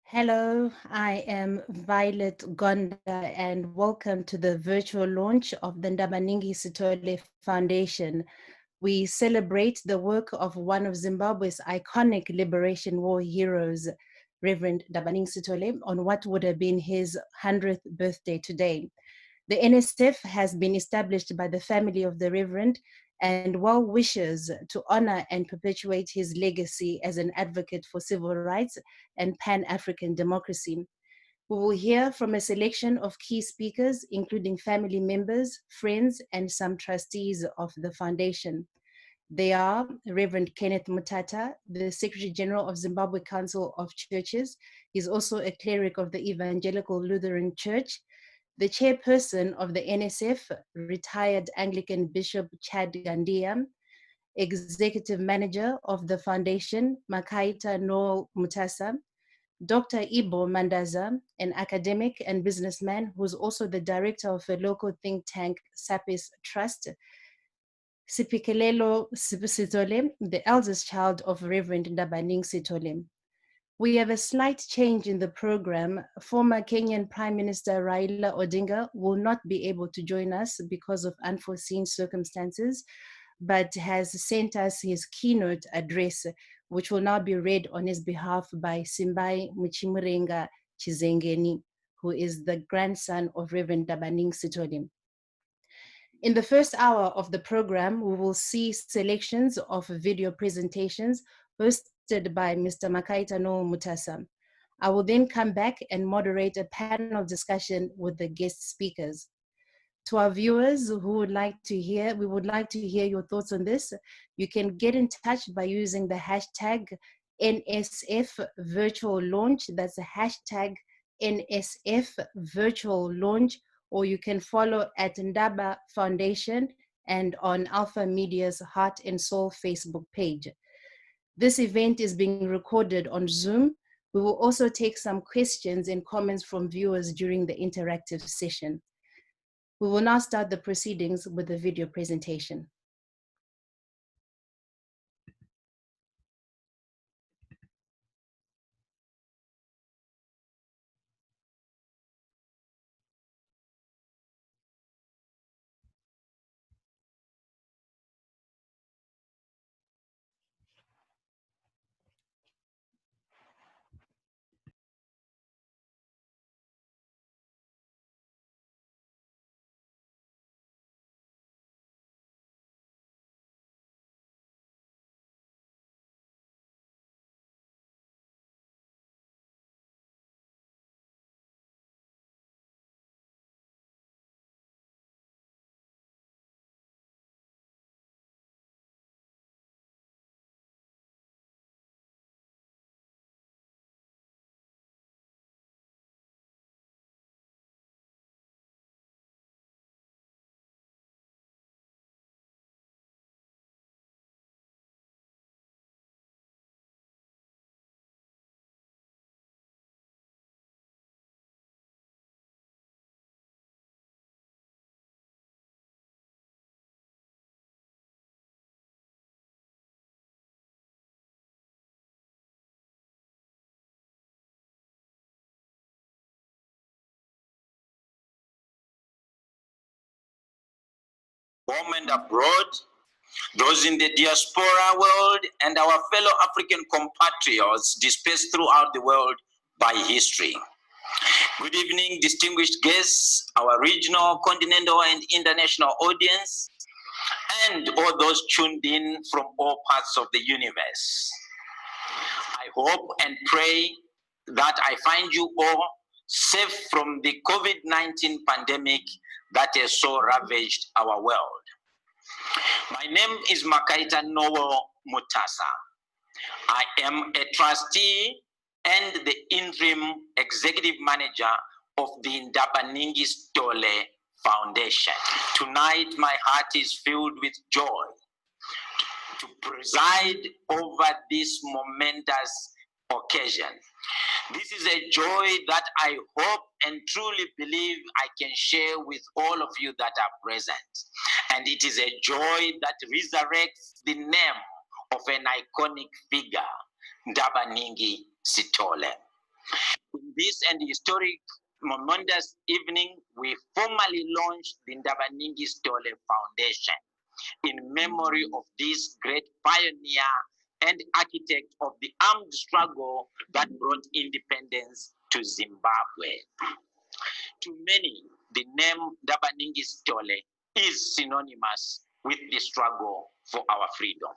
Hello, I am Violet Gonda and welcome to the virtual launch of the Ndabaningi Sithole Foundation. We celebrate the work of one of Zimbabwe's iconic liberation war heroes, Reverend Ndabaningi Sithole, on what would have been his 100th birthday today. The NSF has been established by the family of the Reverend and well wishes to honor and perpetuate his legacy as an advocate for civil rights and Pan-African democracy. We will hear from a selection of key speakers, including family members, friends, and some trustees of the foundation. They are Reverend Kenneth Mutata, the Secretary General of Zimbabwe Council of Churches. He's also a cleric of the Evangelical Lutheran Church, the chairperson of the NSF, retired Anglican Bishop Chad Gandiya, executive manager of the foundation, Makaita Noel Mutasa, Dr. Ibo Mandaza, an academic and businessman who's also the director of a local think tank, Sapis Trust, Sipikelelo Sithole, the eldest child of Reverend Ndabaningi Sithole. We have a slight change in the program. Former Kenyan Prime Minister Raila Odinga will not be able to join us because of unforeseen circumstances, but has sent us his keynote address, which will now be read on his behalf by Simbai Muchimurenga Chizengeni, who is the grandson of Reverend Ndabaningi Sithole. In the first hour of the program, we will see selections of video presentations hosted by Mr. Makaita Noel Mutasa. I will then come back and moderate a panel discussion with the guest speakers. To our viewers who would like to hear, we would like to hear your thoughts on this. You can get in touch by using the hashtag NSF virtual launch. That's the hashtag NSF virtual launch, or you can follow at Ndaba Foundation and on Alpha Media's Heart and Soul Facebook page. This event is being recorded on Zoom. We will also take some questions and comments from viewers during the interactive session. We will now start the proceedings with the video presentation. Home and abroad, those in the diaspora world, and our fellow African compatriots dispersed throughout the world by history. Good evening, distinguished guests, our regional, continental, and international audience, and all those tuned in from all parts of the universe. I hope and pray that I find you all safe from the COVID-19 pandemic that has so ravaged our world. My name is Makaita Noel Mutasa. I am a trustee and the interim executive manager of the Ndabaningi Sithole Foundation. Tonight, my heart is filled with joy to preside over this momentous occasion. This is a joy that I hope and truly believe I can share with all of you that are present. And it is a joy that resurrects the name of an iconic figure, Ndabaningi Sithole. In this and historic momentous evening, we formally launched the Ndabaningi Sithole Foundation in memory of this great pioneer and architect of the armed struggle that brought independence to Zimbabwe. To many, the name Ndabaningi Sithole is synonymous with the struggle for our freedom.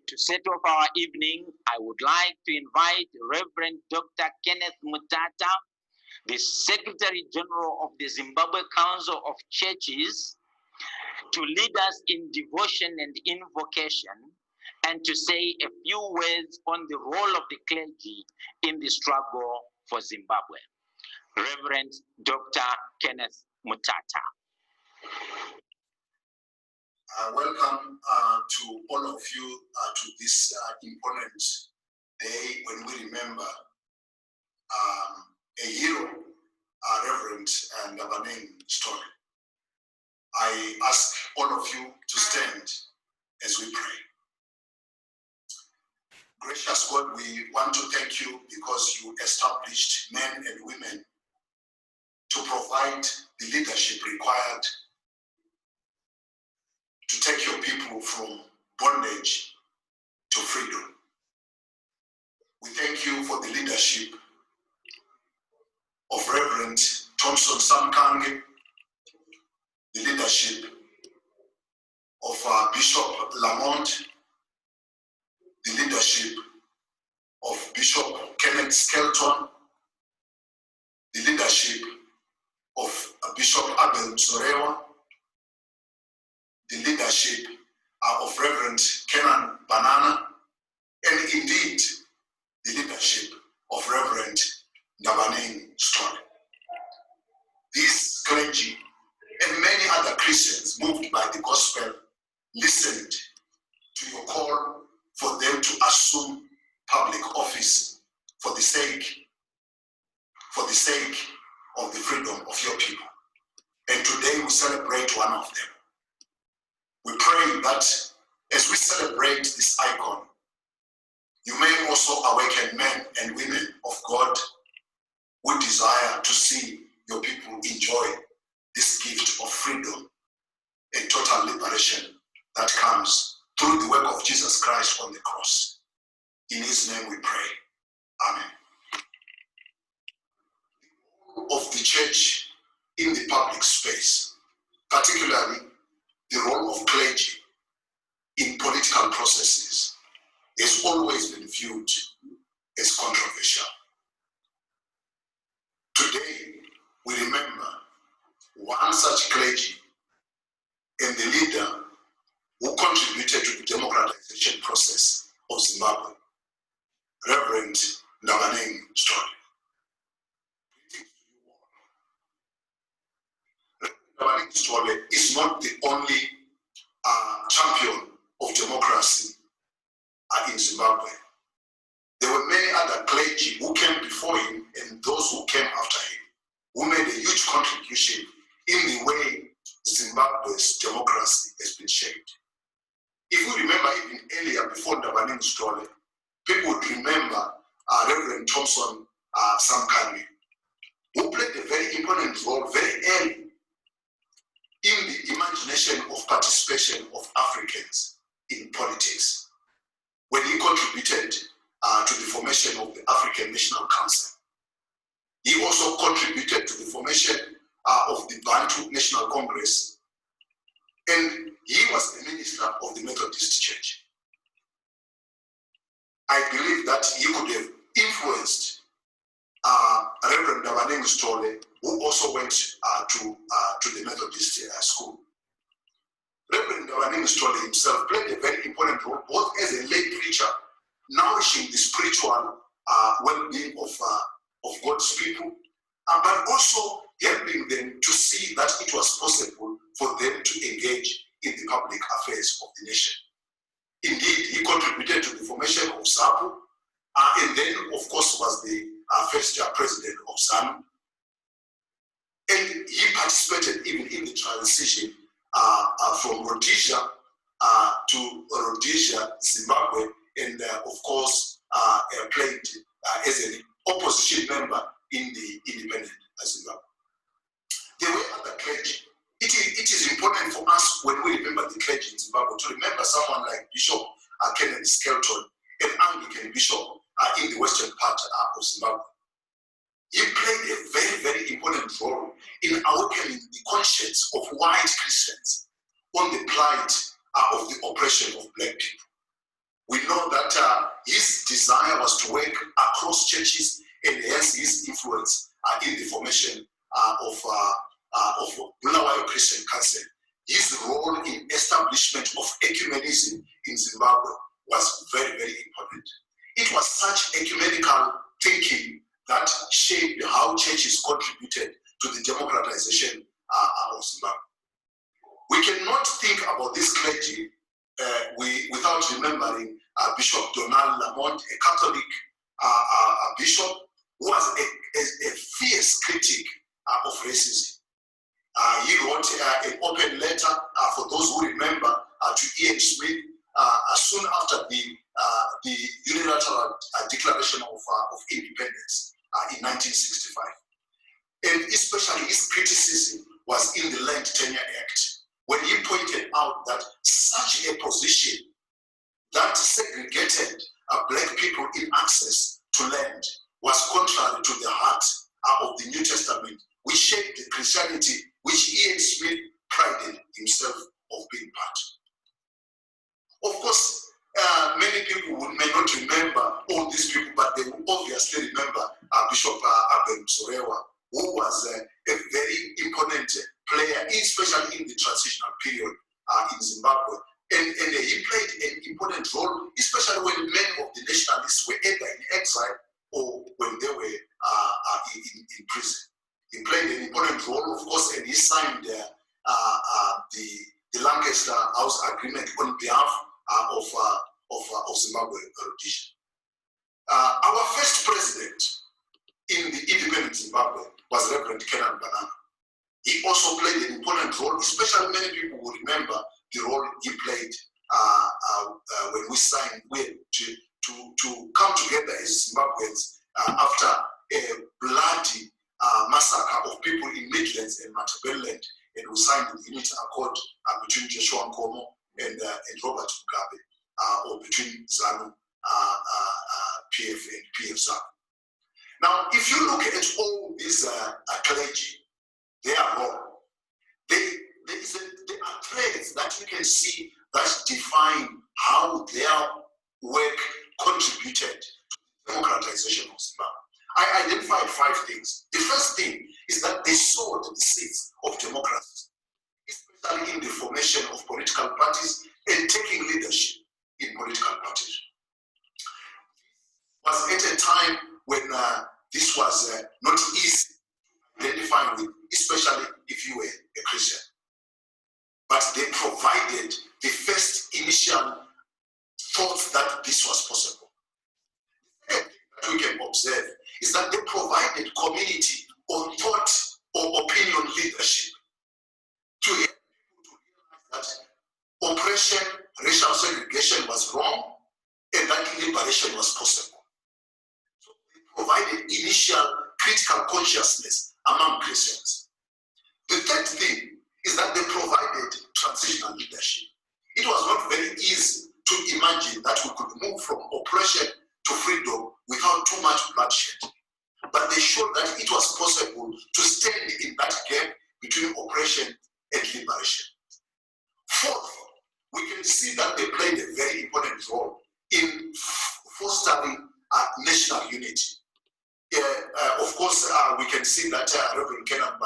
To set off our evening, I would like to invite Reverend Dr. Kenneth Mutata, the Secretary General of the Zimbabwe Council of Churches, to lead us in devotion and invocation, and to say a few words on the role of the clergy in the struggle for Zimbabwe. Reverend Dr. Kenneth Mutata. Welcome to all of you to this important day when we remember a hero, Reverend Ndabaningi Sithole. I ask all of you to stand as we pray. Gracious God, we want to thank you because you established men and women to provide the leadership required to take your people from bondage to freedom. We thank you for the leadership of Reverend Thompson Samkange, the leadership of Bishop Lamont, the leadership of Bishop Kenneth Skelton, the leadership of Bishop Abel Mzorewa, the leadership of Reverend Kenan Banana, and indeed the leadership of Reverend Ndabaningi Sithole. These clergy and many other Christians moved by the gospel listened to your call for them to assume public office for the sake of the freedom of your people. And today we celebrate one of them. We pray that as we celebrate this icon, you may also awaken men and women of God who desire to see your people enjoy this gift of freedom and total liberation that comes through the work of Jesus Christ on the cross. In his name we pray. Amen. Of the church in the public space, particularly the role of clergy in political processes, has always been viewed as controversial. Today, we remember one such clergy and the leader who contributed to the democratization process of Zimbabwe, Reverend Ndabaningi Sithole. Ndabaningi Sithole is not the only champion of democracy in Zimbabwe. There were many other clergy who came before him and those who came after him, who made a huge contribution in the way Zimbabwe's democracy has been shaped. If we remember even earlier, before Ndabaningi Sithole, people would remember Reverend Thompson Samkange, who played a very important role very early in the imagination of participation of Africans in politics, when he contributed to the formation of the African National Council. He also contributed to the formation of the Bantu National Congress, and he was the minister of the Methodist Church. I believe that he could have influenced Reverend Ndabaningi Sithole, who also went to the Methodist school. Reverend Ndabaningi Sithole himself played a very important role, both as a lay preacher, nourishing the spiritual well-being of God's people, but also helping them to see that it was possible for them to engage in the public affairs of the nation. Indeed, he contributed to the formation of ZAPU, and then, of course, was the first president of ZANU. And he participated even in the transition from Rhodesia to Rhodesia, Zimbabwe, and of course, played as an opposition member in the independent Zimbabwe. There were other clergy. It is important for us when we remember the clergy in Zimbabwe to remember someone like Bishop Kenneth, an Anglican bishop in the western part of Zimbabwe. He played a very, very important role in awakening the conscience of white Christians on the plight of the oppression of black people. We know that his desire was to work across churches and hence his influence in the formation of Bulawayo Christian Council. His role in establishment of ecumenism in Zimbabwe was very, very important. It was such ecumenical thinking that shaped how churches contributed to the democratization of Zimbabwe. We cannot think about this clergy without remembering Bishop Donald Lamont, a Catholic bishop who was a fierce critic of racism. He wrote an open letter, for those who remember, to Ian Smith soon after the unilateral declaration of independence in 1965. And especially his criticism was in the Land Tenure Act, when he pointed out that such a position that segregated black people in access to land was contrary to the heart of the New Testament, which shaped the Christianity which Ian Smith prided himself of being part. Of course, many people may not remember all these people, but they will obviously remember Bishop Abel Msorewa, who was a very important player, especially in the transitional period in Zimbabwe. And he played an important role, especially when many of the nationalists were either in exile or when they were in prison. He played an important role, of course, and he signed the Lancaster House Agreement on behalf of Zimbabwe Rhodesia. Our first president in the independent Zimbabwe was Reverend Kenneth. He also played an important role, especially many people will remember the role he played when we signed to come together as Zimbabweans after a bloody massacre of people in Midlands and Matabeleland, and we signed the Unity Accord between Joshua Nkomo and Robert Mugabe, or between ZANU, PF and PFZANU. Now, if you look at all these clergy, they are wrong. There are threads that you can see that define how their work contributed to the democratization of Zimbabwe. I identified 5 things. The first thing is that they sowed the seeds of democracy, especially in the formation of political parties and taking leadership in political parties. It was at a time when this was not easy to identify with, especially if you were a Christian. But they provided the first initial thoughts that this was possible. The second thing that we can observe is that they provided community or thought or opinion leadership to help people to realize that oppression, racial segregation was wrong and that liberation was possible. So they provided initial critical consciousness among Christians. The third thing is that they provided transitional leadership. It was not very easy to imagine that we could move from oppression to freedom without too much bloodshed. But they showed that it was possible to stand in that gap between oppression and liberation. Fourth, we can see that they played a very important role in fostering national unity. Of course, we can see that Reverend Kenneth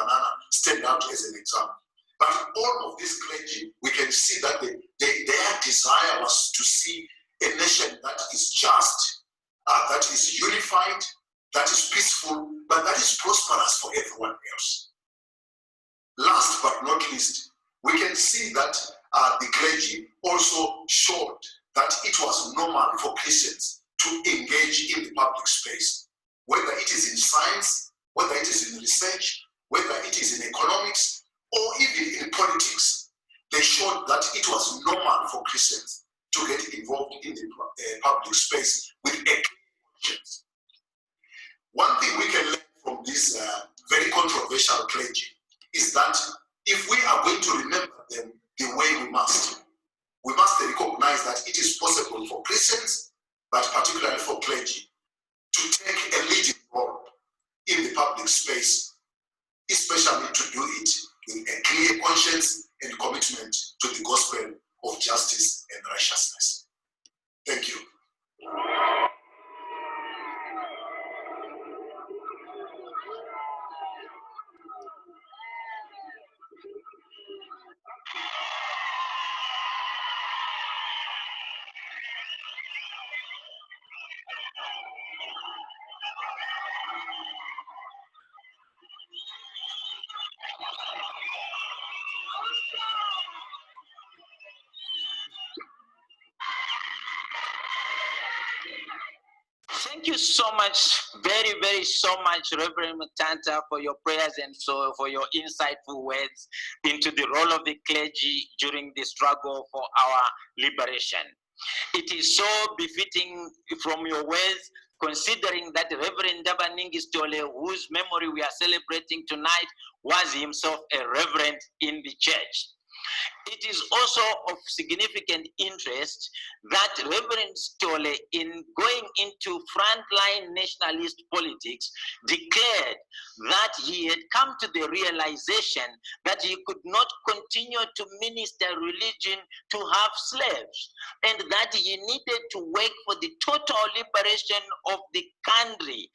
stand out as an example. But all of this clergy, we can see that their desire was to see a nation that is just, that is unified, that is peaceful, but that is prosperous for everyone else. Last but not least, we can see that the clergy also showed that it was normal for Christians to engage in the public space, whether it is in science, whether it is in research, whether it is in economics, or even in politics. They showed that it was normal for Christians to get involved in the public space with a conscience. One thing we can learn from this very controversial clergy is that if we are going to remember them the way we must recognize that it is possible for Christians, but particularly for clergy, to take a leading role in the public space, especially to do it with a clear conscience and commitment to the gospel of justice and righteousness. Thank you. Thank you so much, very so much, Reverend Mtata, for your prayers and so for your insightful words into the role of the clergy during the struggle for our liberation. It is so befitting from your words, considering that Reverend Ndabaningi Sithole, whose memory we are celebrating tonight, was himself a reverend in the church. It is also of significant interest that Reverend Sithole, in going into frontline nationalist politics, declared that he had come to the realization that he could not continue to minister religion to have slaves, and that he needed to work for the total liberation of the country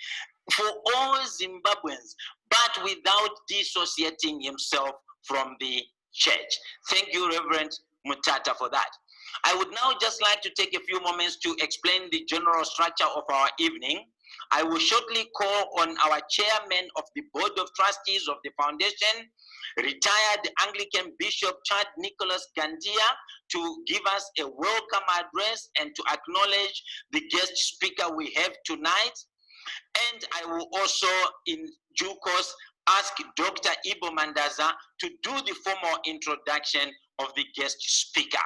for all Zimbabweans, but without dissociating himself from the church. Thank you, Reverend Mutata, for that. I would now just like to take a few moments to explain the general structure of our evening. I will shortly call on our chairman of the Board of Trustees of the Foundation, retired Anglican Bishop Chad Nicholas Gandiya, to give us a welcome address and to acknowledge the guest speaker we have tonight. And I will also, in due course, ask Dr. Ibo Mandaza to do the formal introduction of the guest speaker.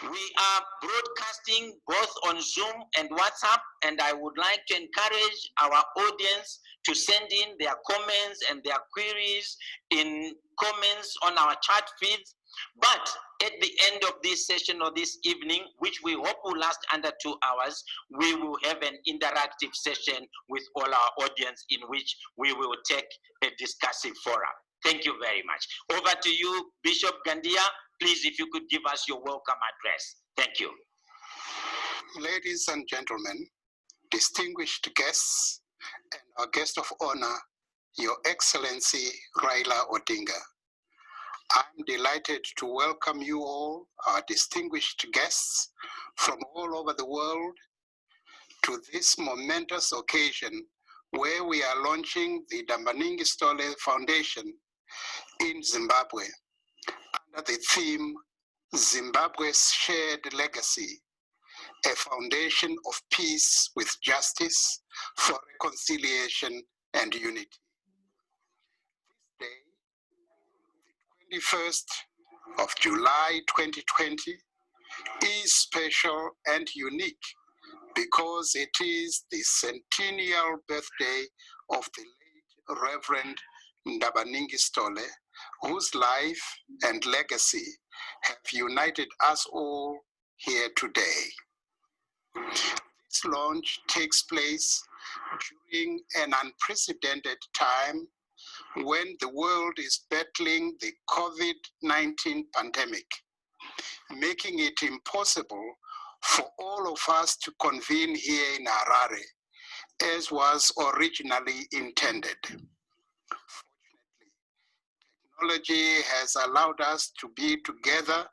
We are broadcasting both on Zoom and WhatsApp, and I would like to encourage our audience to send in their comments and their queries in comments on our chat feeds. But at the end of this session or this evening, which we hope will last under 2 hours, we will have an interactive session with all our audience in which we will take a discussive forum. Thank you very much. Over to you, Bishop Gandiya. Please, if you could give us your welcome address. Thank you. Ladies and gentlemen, distinguished guests, and our guest of honor, Your Excellency Raila Odinga. I'm delighted to welcome you all, our distinguished guests from all over the world, to this momentous occasion where we are launching the Ndabaningi Sithole Foundation in Zimbabwe under the theme, Zimbabwe's Shared Legacy, a foundation of peace with justice for reconciliation and unity. This day, the 21st of July 2020, is special and unique because it is the centennial birthday of the late Reverend Ndabaningi Sithole, whose life and legacy have united us all here today. This launch takes place during an unprecedented time when the world is battling the COVID-19 pandemic, making it impossible for all of us to convene here in Harare, as was originally intended. Technology has allowed us to be together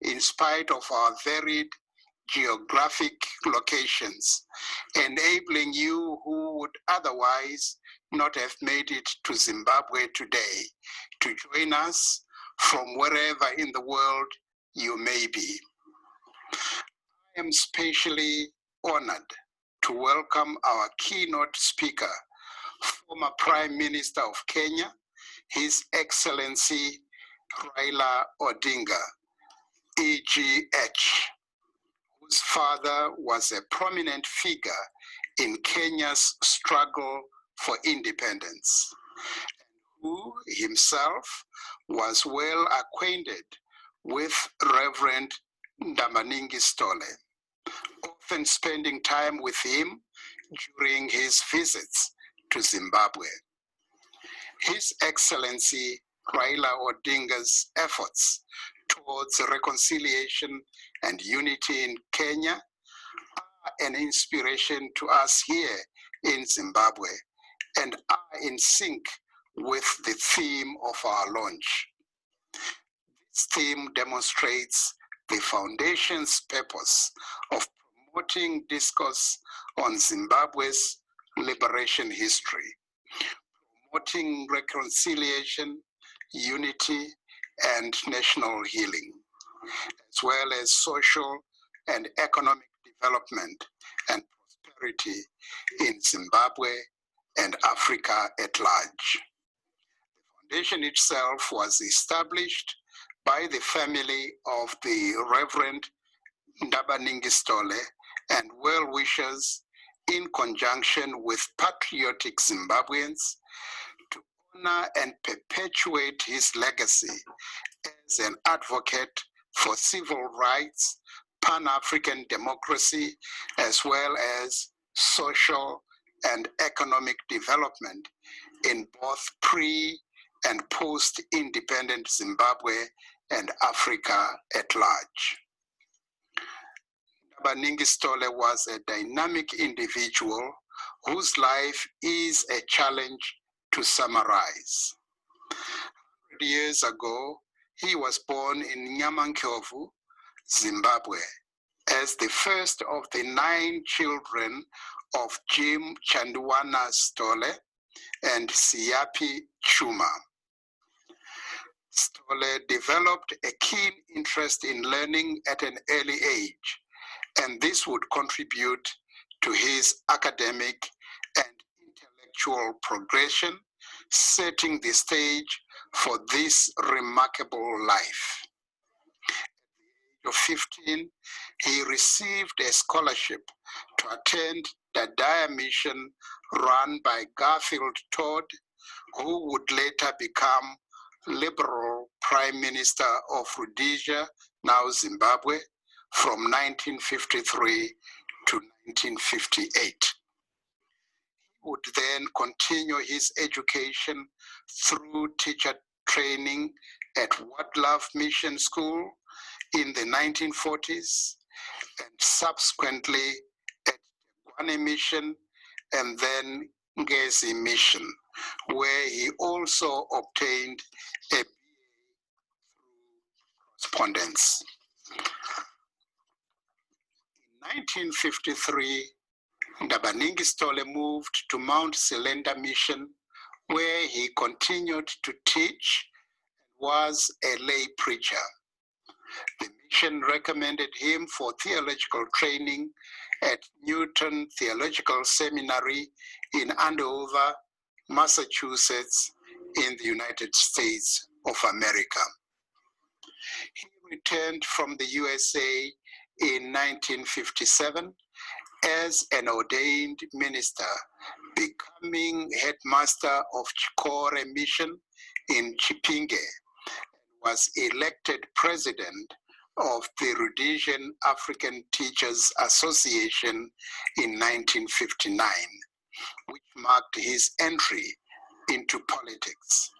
in spite of our varied geographic locations, enabling you who would otherwise not have made it to Zimbabwe today to join us from wherever in the world you may be. I am especially honored to welcome our keynote speaker, former Prime Minister of Kenya, His Excellency Raila Odinga, EGH, whose father was a prominent figure in Kenya's struggle for independence, who himself was well acquainted with Reverend Ndabaningi Sithole, often spending time with him during his visits to Zimbabwe. His Excellency Raila Odinga's efforts towards reconciliation and unity in Kenya are an inspiration to us here in Zimbabwe and are in sync with the theme of our launch. This theme demonstrates the Foundation's purpose of promoting discourse on Zimbabwe's liberation history, promoting reconciliation, unity, and national healing, as well as social and economic development and prosperity in Zimbabwe and Africa at large. The foundation itself was established by the family of the Reverend Ndabaningi Sithole and well-wishers in conjunction with patriotic Zimbabweans to honor and perpetuate his legacy as an advocate for civil rights, Pan-African democracy, as well as social and economic development in both pre- and post-independent Zimbabwe and Africa at large. Ndabaningi Sithole was a dynamic individual whose life is a challenge to summarize. 100 years ago, he was born in Nyamankovu, Zimbabwe, as the first of the 9 children of Jim Chandwana Sithole and Siyapi Chuma. Sithole developed a keen interest in learning at an early age, and this would contribute to his academic and intellectual progression, setting the stage for this remarkable life. At the age of 15, he received a scholarship to attend the Gandiya mission run by Garfield Todd, who would later become Liberal Prime Minister of Rhodesia, now Zimbabwe, from 1953 to 1958. He would then continue his education through teacher training at Wadlove Mission School in the 1940s, and subsequently at Guane Mission and then Ngezi Mission, where he also obtained a BA through correspondence. In 1953, Ndabaningi Sithole moved to Mount Selenda Mission, where he continued to teach and was a lay preacher. The mission recommended him for theological training at Newton Theological Seminary in Andover, Massachusetts, in the United States of America. He returned from the USA in 1957 as an ordained minister, becoming headmaster of Chikore Mission in Chipinge, and was elected president of the Rhodesian African Teachers Association in 1959, which marked his entry into politics.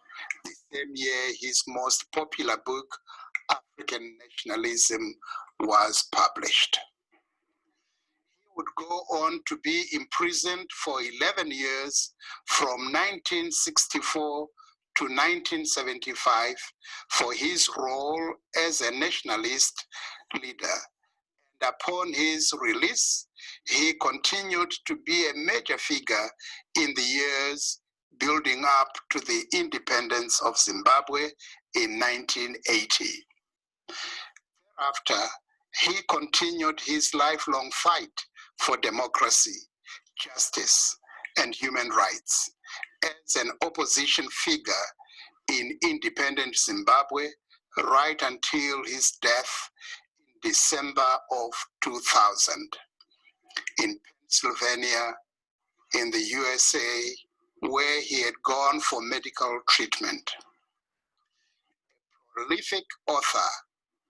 The same year, his most popular book, African Nationalism, was published. He would go on to be imprisoned for 11 years from 1964 to 1975 for his role as a nationalist leader. And upon his release, he continued to be a major figure in the years building up to the independence of Zimbabwe in 1980. Thereafter, he continued his lifelong fight for democracy, justice, and human rights as an opposition figure in independent Zimbabwe right until his death in December of 2000. In Penn Pennsylvania in the USA, where he had gone for medical treatment. Prolific author,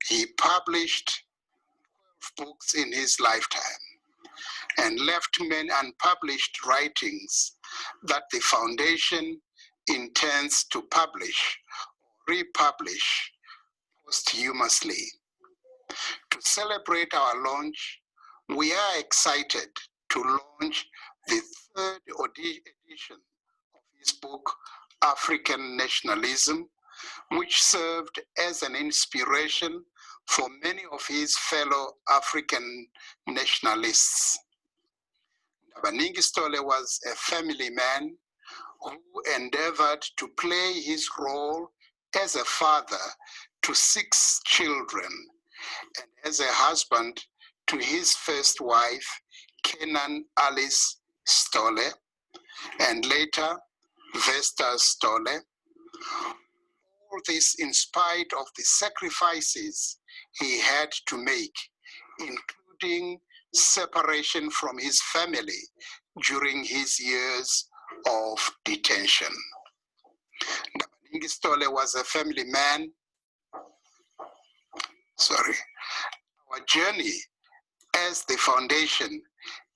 he published 12 books in his lifetime and left many unpublished writings that the foundation intends to publish or republish posthumously. To celebrate our launch, we are excited to launch the third edition of his book, African Nationalism, which served as an inspiration for many of his fellow African nationalists. Ndabaningi Sithole was a family man who endeavored to play his role as a father to 6 children and as a husband to his first wife, Kenan Alice Sithole, and later Vesta Sithole. All this in spite of the sacrifices he had to make, including separation from his family during his years of detention. Ndabaningi Sithole was a family man. Our journey as the foundation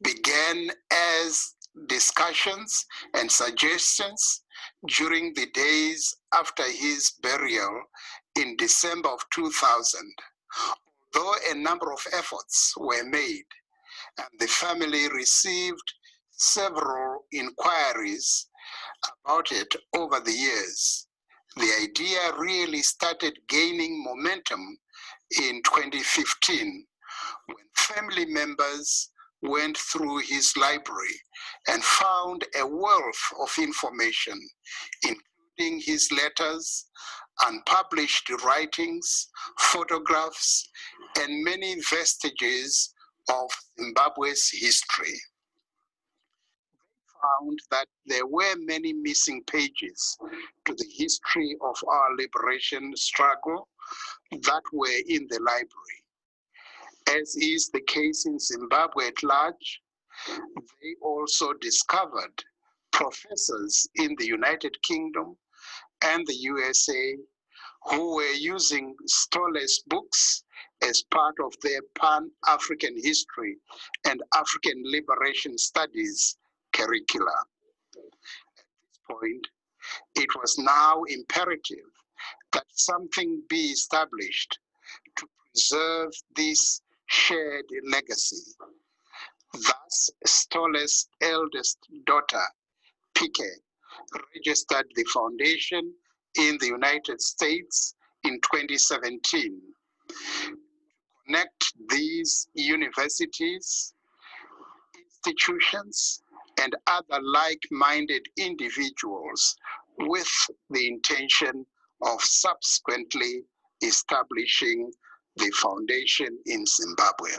began as discussions and suggestions during the days after his burial in December of 2000. Though a number of efforts were made and the family received several inquiries about it over the years, the idea really started gaining momentum in 2015 when family members went through his library and found a wealth of information, including his letters, unpublished writings, photographs, and many vestiges of Zimbabwe's history. They found that there were many missing pages to the history of our liberation struggle that were in the library. As is the case in Zimbabwe at large, they also discovered professors in the United Kingdom and the USA who were using Sithole's books as part of their Pan-African history and African liberation studies curricula. At this point, it was now imperative that something be established to preserve this shared legacy. Thus, Sithole's eldest daughter, Pike, registered the foundation in the United States in 2017 to connect these universities, institutions, and other like-minded individuals with the intention of subsequently establishing the foundation in Zimbabwe.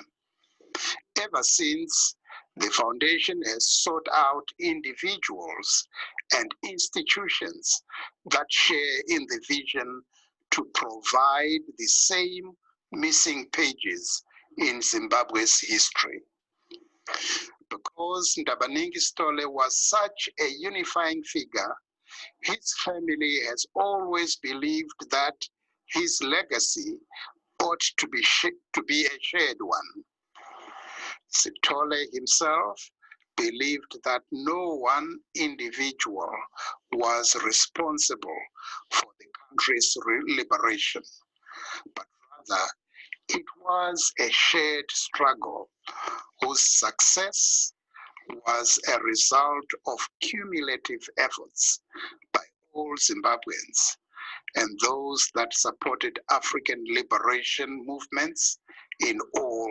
Ever since, the foundation has sought out individuals and institutions that share in the vision to provide the same missing pages in Zimbabwe's history. Because Ndabaningi Sithole was such a unifying figure, his family has always believed that his legacy ought to be a shared one. Sithole himself believed that no one individual was responsible for the country's liberation, but rather it was a shared struggle whose success was a result of cumulative efforts by all Zimbabweans and those that supported African liberation movements in all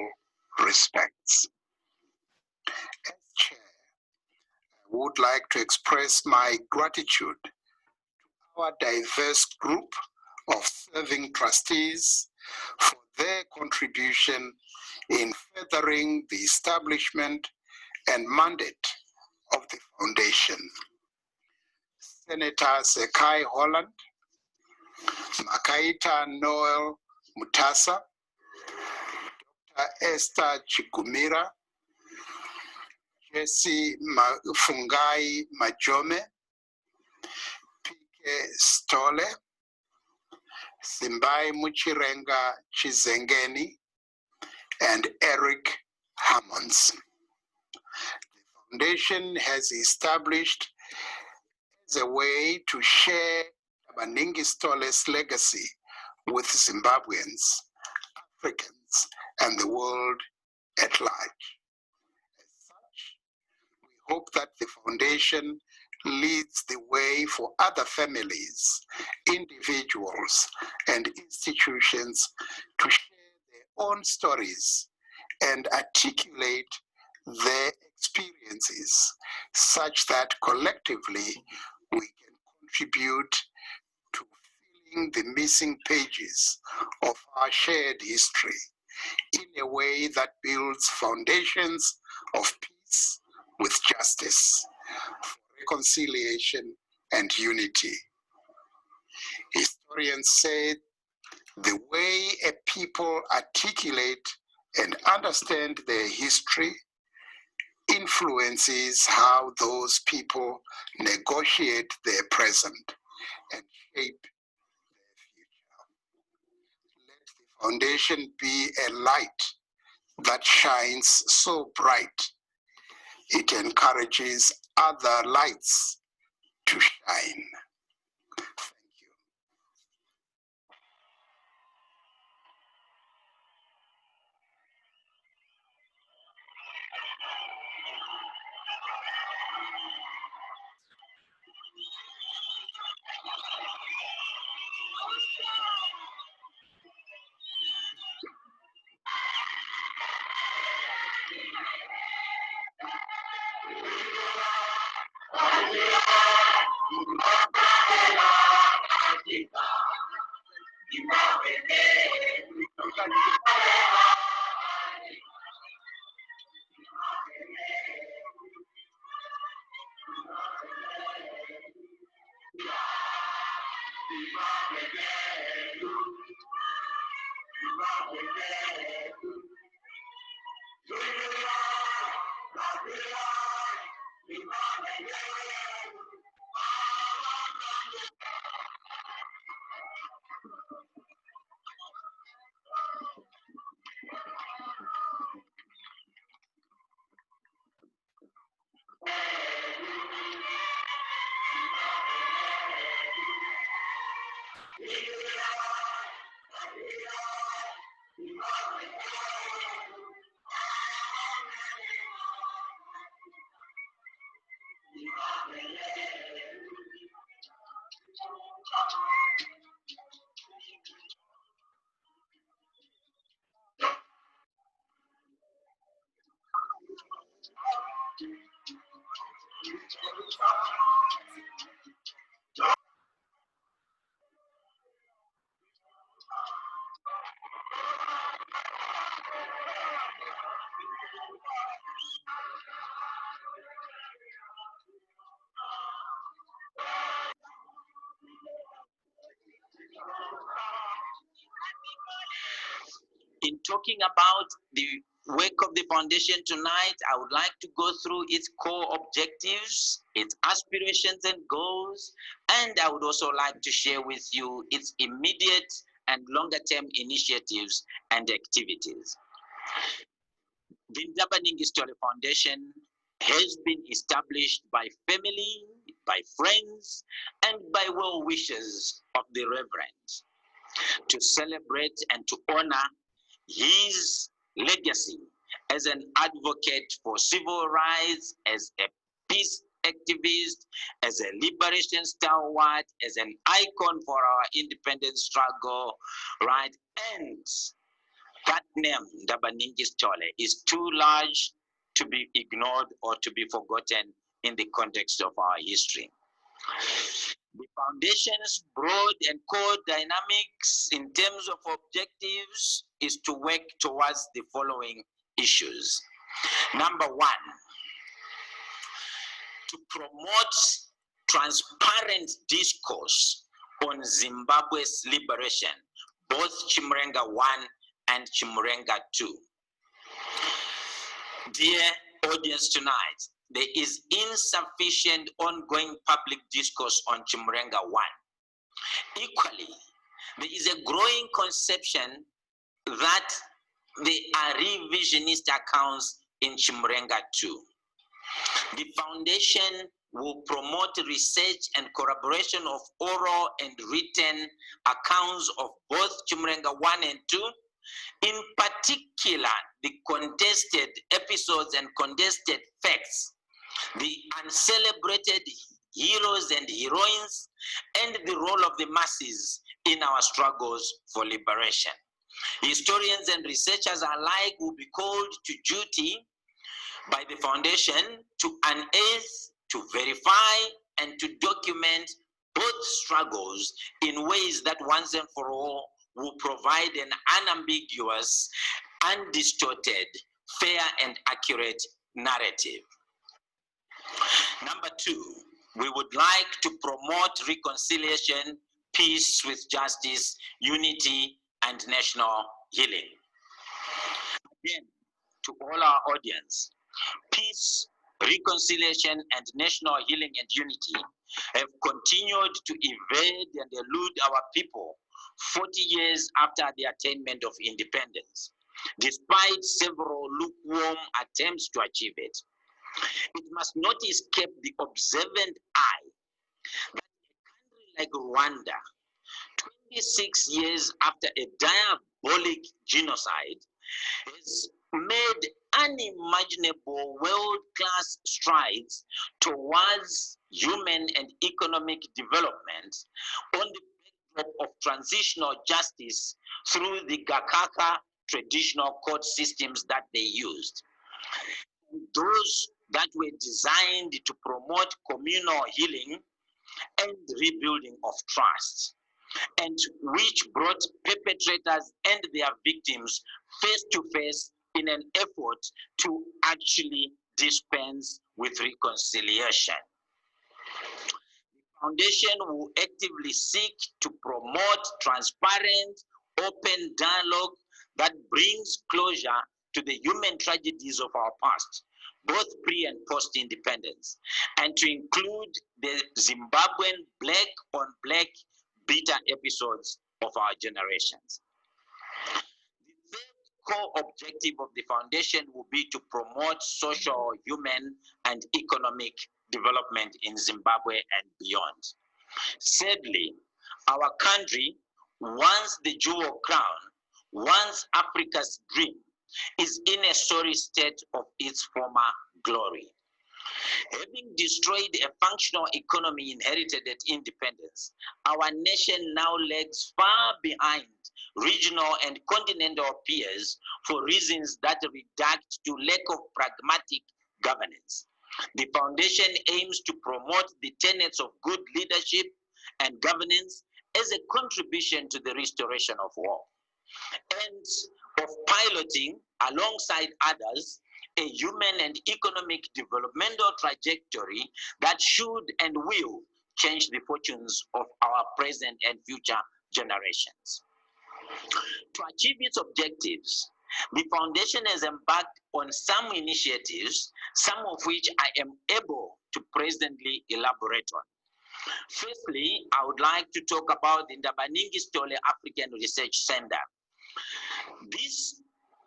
respects. As chair, I would like to express my gratitude to our diverse group of serving trustees for their contribution in furthering the establishment and mandate of the foundation. Senator Sekai Holland, Makaita Noel Mutasa, Dr. Esther Chigumira, Jesse Fungai Majome, Pike Sithole, Simbai Muchirenga Chizengeni, and Eric Hammonds. The foundation has established as a way to share Ndabaningi Sithole's legacy with Zimbabweans, Africans, and the world at large. As such, we hope that the foundation leads the way for other families, individuals, and institutions to share their own stories and articulate their experiences such that collectively we can contribute to filling the missing pages of our shared history in a way that builds foundations of peace with justice, reconciliation, and unity. Historians say the way a people articulate and understand their history influences how those people negotiate their present and shape their future. Let the foundation be a light that shines so bright it encourages other lights to shine. Thank you. In talking about the work of the foundation tonight, I would like to go through its core objectives, its aspirations and goals, and I would also like to share with you its immediate and longer-term initiatives and activities. The Ndabaningi Sithole Foundation has been established by family, by friends, and by well-wishers of the Reverend to celebrate and to honor his legacy as an advocate for civil rights, as a peace activist, as a liberation stalwart, as an icon for our independence struggle, right? And that name, Ndabaningi Sithole, is too large to be ignored or to be forgotten in the context of our history. The foundation's broad and core dynamics in terms of objectives is to work towards the following issues. Number one, to promote transparent discourse on Zimbabwe's liberation, both Chimurenga 1 and Chimurenga 2. Dear audience tonight, there is insufficient ongoing public discourse on Chimurenga 1. Equally, there is a growing conception that there are revisionist accounts in Chimurenga 2. The foundation will promote research and corroboration of oral and written accounts of both Chimurenga 1 and 2, in particular the contested episodes and contested facts, the uncelebrated heroes and heroines, and the role of the masses in our struggles for liberation. Historians and researchers alike will be called to duty by the foundation to unearth, to verify, and to document both struggles in ways that once and for all will provide an unambiguous, undistorted, fair, and accurate narrative. Number 2, we would like to promote reconciliation, peace with justice, unity, and national healing. Again, to all our audience, peace, reconciliation, and national healing and unity have continued to evade and elude our people 40 years after the attainment of independence, despite several lukewarm attempts to achieve it. It must not escape the observant eye that a country like Rwanda, 26 years after a diabolic genocide, has made unimaginable world-class strides towards human and economic development on the backdrop of transitional justice through the Gakaka traditional court systems that they used. Those that were designed to promote communal healing and rebuilding of trust, and which brought perpetrators and their victims face to face in an effort to actually dispense with reconciliation. The foundation will actively seek to promote transparent, open dialogue that brings closure to the human tragedies of our past, both pre and post-independence, and to include the Zimbabwean black on black bitter episodes of our generations. The third core objective of the foundation will be to promote social, human, and economic development in Zimbabwe and beyond. Sadly, our country, once the jewel crown, once Africa's dream, is in a sorry state of its former glory. Having destroyed a functional economy inherited at independence, our nation now lags far behind regional and continental peers for reasons that reduct to lack of pragmatic governance. The foundation aims to promote the tenets of good leadership and governance as a contribution to the restoration of war, and of piloting, alongside others, a human and economic developmental trajectory that should and will change the fortunes of our present and future generations. To achieve its objectives, the foundation has embarked on some initiatives, some of which I am able to presently elaborate on. Firstly, I would like to talk about the Ndabaningi Sithole African Research Center. This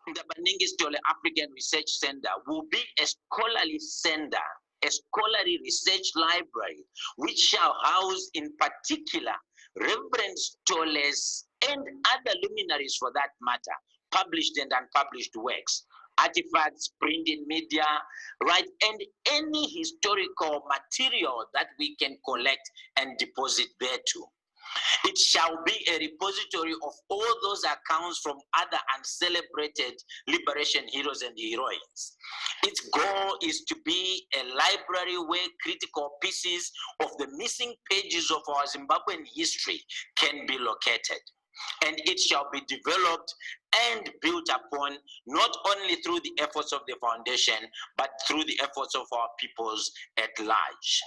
Ndabaningi Sithole African Research Center will be a scholarly center, a scholarly research library, which shall house in particular Reverend Sithole's and other luminaries for that matter, published and unpublished works, artifacts, printed media, right, and any historical material that we can collect and deposit there too. It shall be a repository of all those accounts from other uncelebrated liberation heroes and heroines. Its goal is to be a library where critical pieces of the missing pages of our Zimbabwean history can be located. And it shall be developed and built upon not only through the efforts of the foundation, but through the efforts of our peoples at large.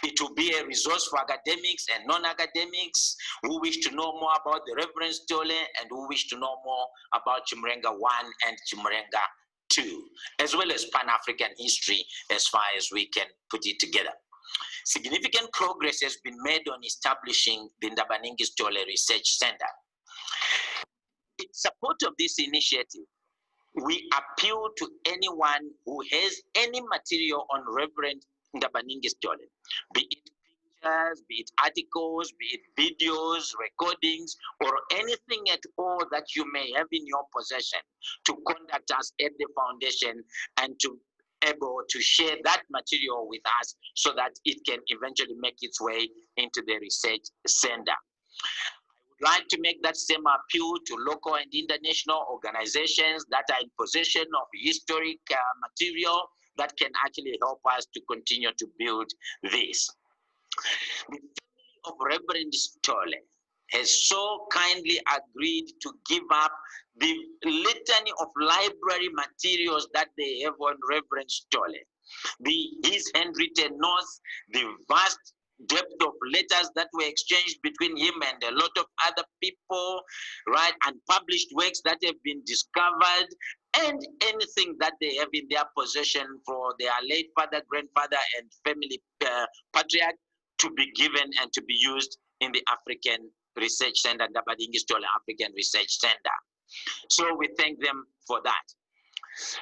It will be a resource for academics and non-academics who wish to know more about the Reverend Sithole and who wish to know more about Chimurenga 1 and Chimurenga too, as well as Pan-African history as far as we can put it together. Significant progress has been made on establishing the Ndabaningi Sithole Research Center. In support of this initiative, we appeal to anyone who has any material on Reverend Ndabaningi Sithole, be it pictures, be it articles, be it videos, recordings, or anything at all that you may have in your possession, to contact us at the foundation and to able to share that material with us so that it can eventually make its way into the research center. Like to make that same appeal to local and international organizations that are in possession of historic material that can actually help us to continue to build this. The family of Reverend Sithole has so kindly agreed to give up the litany of library materials that they have on Reverend Sithole. His handwritten notes, the vast depth of letters that were exchanged between him and a lot of other people, right, and published works that have been discovered, and anything that they have in their possession for their late father, grandfather, and family patriarch to be given and to be used in the African Research Center, Ndabaningi Sithole African Research Center. So we thank them for that.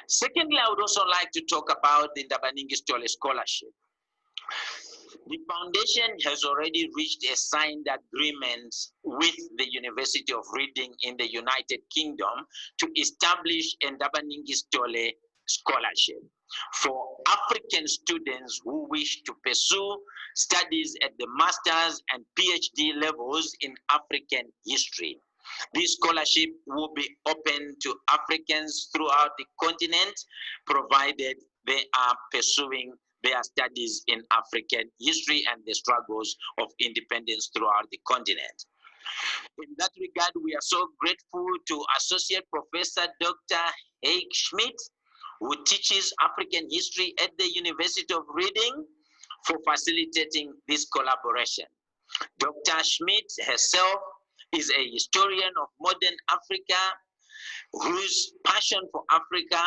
Secondly, I would also like to talk about the Ndabaningi Sithole Scholarship. The foundation has already reached a signed agreement with the University of Reading in the United Kingdom to establish a Ndabaningi Sithole Scholarship for African students who wish to pursue studies at the master's and PhD levels in African history. This scholarship will be open to Africans throughout the continent, provided they are pursuing their studies in African history and the struggles of independence throughout the continent. In that regard, we are so grateful to Associate Professor Dr. Haig Schmidt, who teaches African history at the University of Reading, for facilitating this collaboration. Dr. Schmidt herself is a historian of modern Africa whose passion for Africa,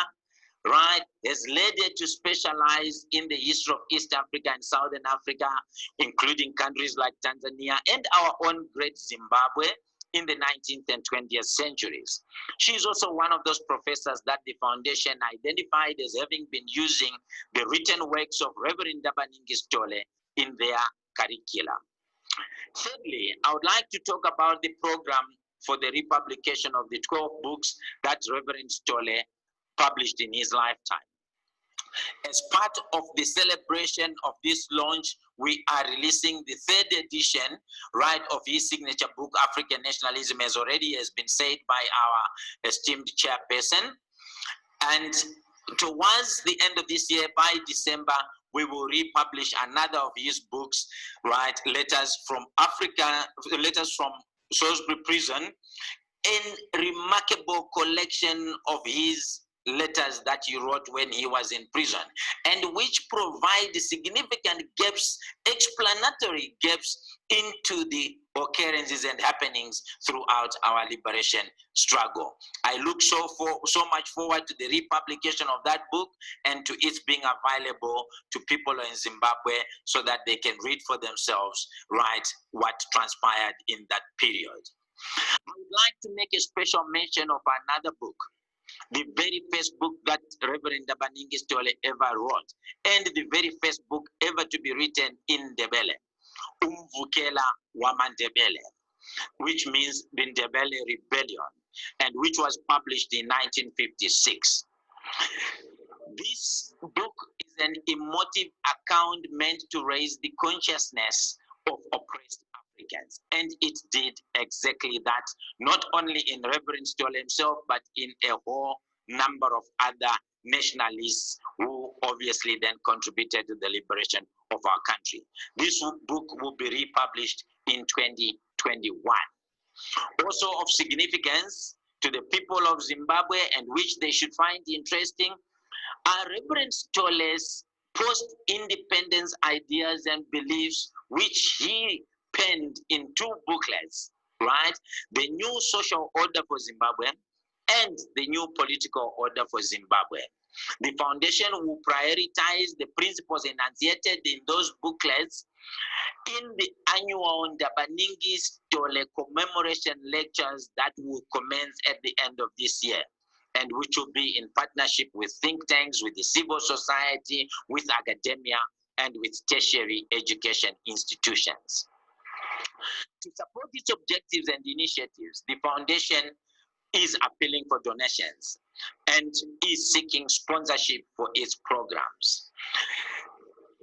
right, has led her to specialize in the history of East Africa and Southern Africa, including countries like Tanzania and our own great Zimbabwe in the 19th and 20th centuries. She is also one of those professors that the foundation identified as having been using the written works of Reverend Ndabaningi Sithole in their curriculum. Thirdly, I would like to talk about the program for the republication of the 12 books that Reverend Sithole published in his lifetime. As part of the celebration of this launch, we are releasing the 3rd edition, right, of his signature book, African Nationalism, as already has been said by our esteemed chairperson. And towards the end of this year, by December, we will republish another of his books, right, Letters from Africa, Letters from Salisbury Prison, a remarkable collection of his letters that he wrote when he was in prison, and which provide significant gaps, explanatory gaps into the occurrences and happenings throughout our liberation struggle. I look so much forward to the republication of that book and to its being available to people in Zimbabwe so that they can read for themselves, right, what transpired in that period. I would like to make a special mention of another book, the very first book that Reverend Ndabaningi Sithole ever wrote, and the very first book ever to be written in Ndebele, Umvukela Wamandebele, which means the Ndebele Rebellion, and which was published in 1956. This book is an emotive account meant to raise the consciousness of oppressed Africans, and it did exactly that, not only in Reverend Sithole himself, but in a whole number of other nationalists who obviously then contributed to the liberation of our country. This book will be republished in 2021. Also of significance to the people of Zimbabwe, and which they should find interesting, are Reverend Sithole's post-independence ideas and beliefs, which he penned in 2 booklets, right? The New Social Order for Zimbabwe and the new political order for Zimbabwe. The foundation will prioritize the principles enunciated in those booklets in the annual Ndabaningi Sithole commemoration lectures that will commence at the end of this year, and which will be in partnership with think tanks, with the civil society, with academia, and with tertiary education institutions. To support its objectives and initiatives, the foundation is appealing for donations and is seeking sponsorship for its programs.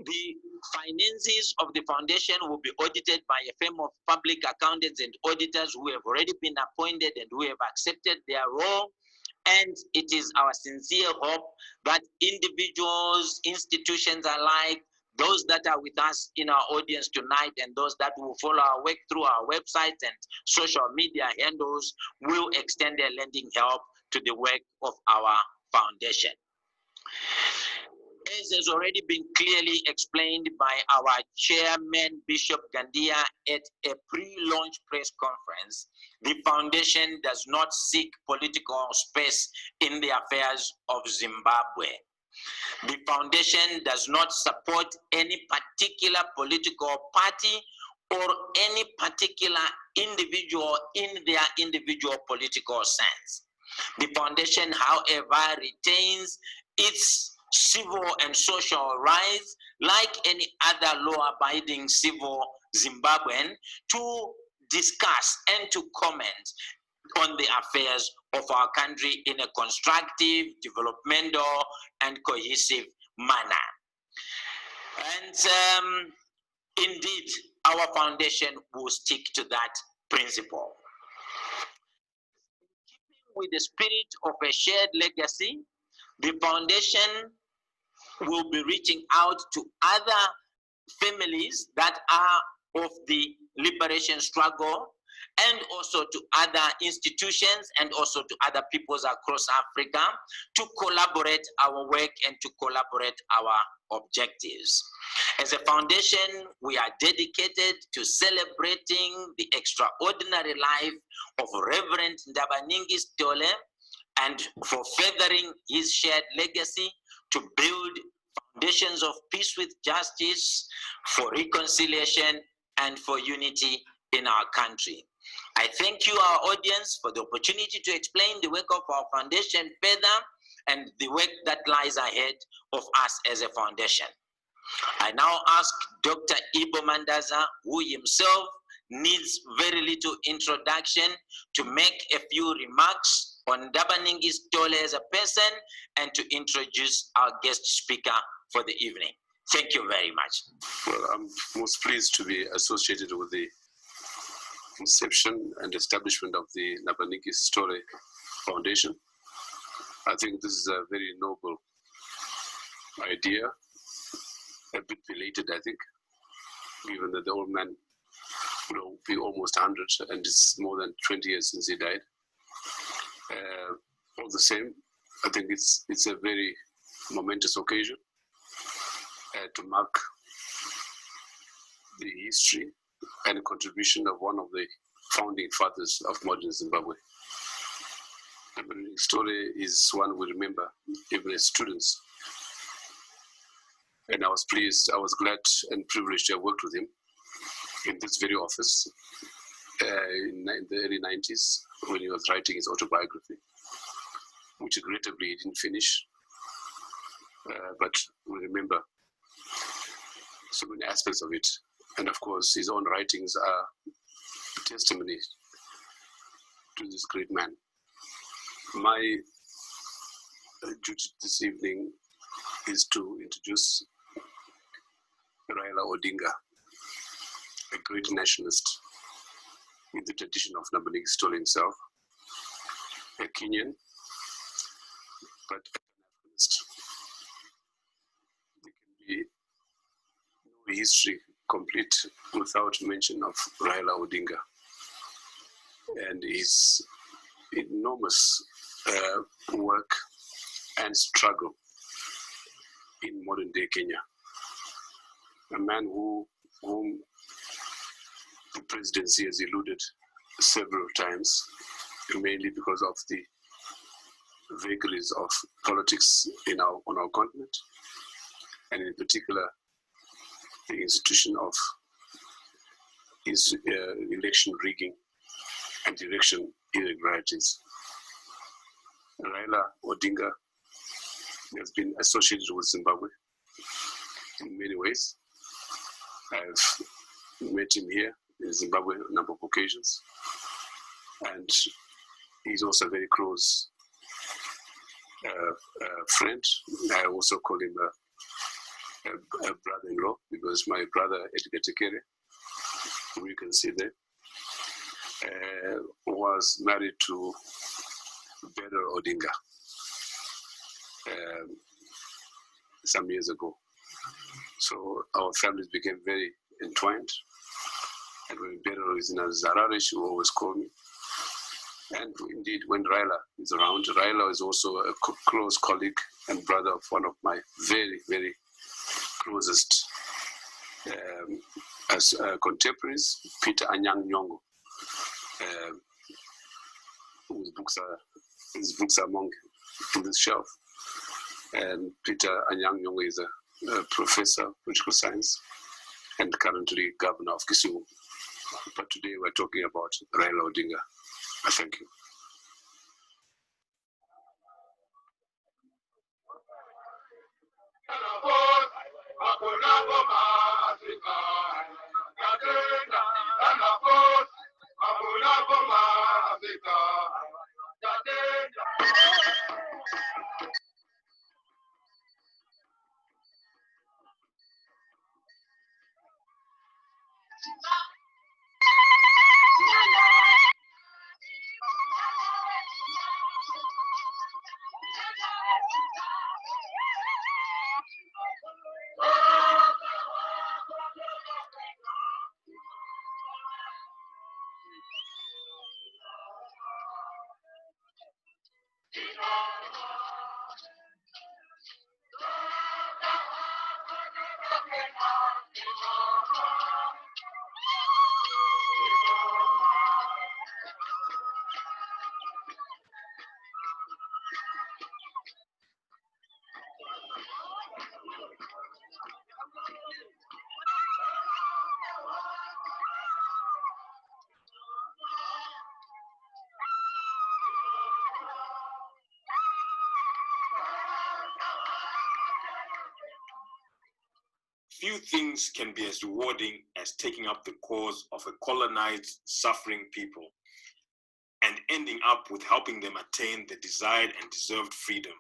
The finances of the foundation will be audited by a firm of public accountants and auditors who have already been appointed and who have accepted their role. And it is our sincere hope that individuals, institutions alike, those that are with us in our audience tonight and those that will follow our work through our websites and social media handles will extend their lending help to the work of our foundation. As has already been clearly explained by our chairman, Bishop Gandiya, at a pre-launch press conference, the foundation does not seek political space in the affairs of Zimbabwe. The foundation does not support any particular political party or any particular individual in their individual political sense. The foundation, however, retains its civil and social rights like any other law-abiding civil Zimbabwean to discuss and to comment on the affairs of our country in a constructive, developmental, and cohesive manner. And indeed, our foundation will stick to that principle. In keeping with the spirit of a shared legacy, the foundation will be reaching out to other families that are of the liberation struggle, and also to other institutions and also to other peoples across Africa to collaborate our work and to collaborate our objectives. As a foundation, we are dedicated to celebrating the extraordinary life of Reverend Ndabaningi Sithole and for furthering his shared legacy to build foundations of peace with justice, for reconciliation, and for unity in our country. I thank you, our audience, for the opportunity to explain the work of our foundation further and the work that lies ahead of us as a foundation. I now ask Dr. Ibo Mandaza, who himself needs very little introduction, to make a few remarks on Ndabaningi Sithole as a person and to introduce our guest speaker for the evening. Thank you very much. Well, I'm most pleased to be associated with the conception and establishment of the Ndabaningi Sithole Foundation. I think this is a very noble idea, a bit belated, I think, given that the old man will be almost 100 and it's more than 20 years since he died. All the same, I think it's a very momentous occasion to mark the history and contribution of one of the founding fathers of modern Zimbabwe. Ndabaningi Sithole is one we remember even as students. And I was pleased, I was glad and privileged to have worked with him in this very office in the early 90s when he was writing his autobiography, which regrettably he didn't finish. But we remember so many aspects of it. And of course, his own writings are testimony to this great man. My duty this evening is to introduce Raila Odinga, a great nationalist in the tradition of Ndabaningi Sithole himself, a Kenyan, but a Pan-Africanist. There can be no history complete without mention of Raila Odinga and his enormous work and struggle in modern day Kenya. A man whom the presidency has eluded several times, mainly because of the vagaries of politics on our continent, and in particular, the institution of election rigging and election irregularities. Raila Odinga has been associated with Zimbabwe in many ways. I've met him here in Zimbabwe on a number of occasions, and he's also a very close friend. I also call him a brother-in-law, because my brother Edgar Tekere, who you can see there, was married to Beryl Odinga some years ago. So our families became very entwined. And when Beryl is in Harare, she will always call me. And indeed, when Raila is around, Raila is also a close colleague and brother of one of my very, very closest contemporaries, Peter Anyang Nyong'o, whose books are among in this shelf. And Peter Anyang Nyong'o is a professor of political science and currently governor of Kisumu. But today we're talking about Raila Odinga. I thank you. Few things can be as rewarding as taking up the cause of a colonized, suffering people and ending up with helping them attain the desired and deserved freedom.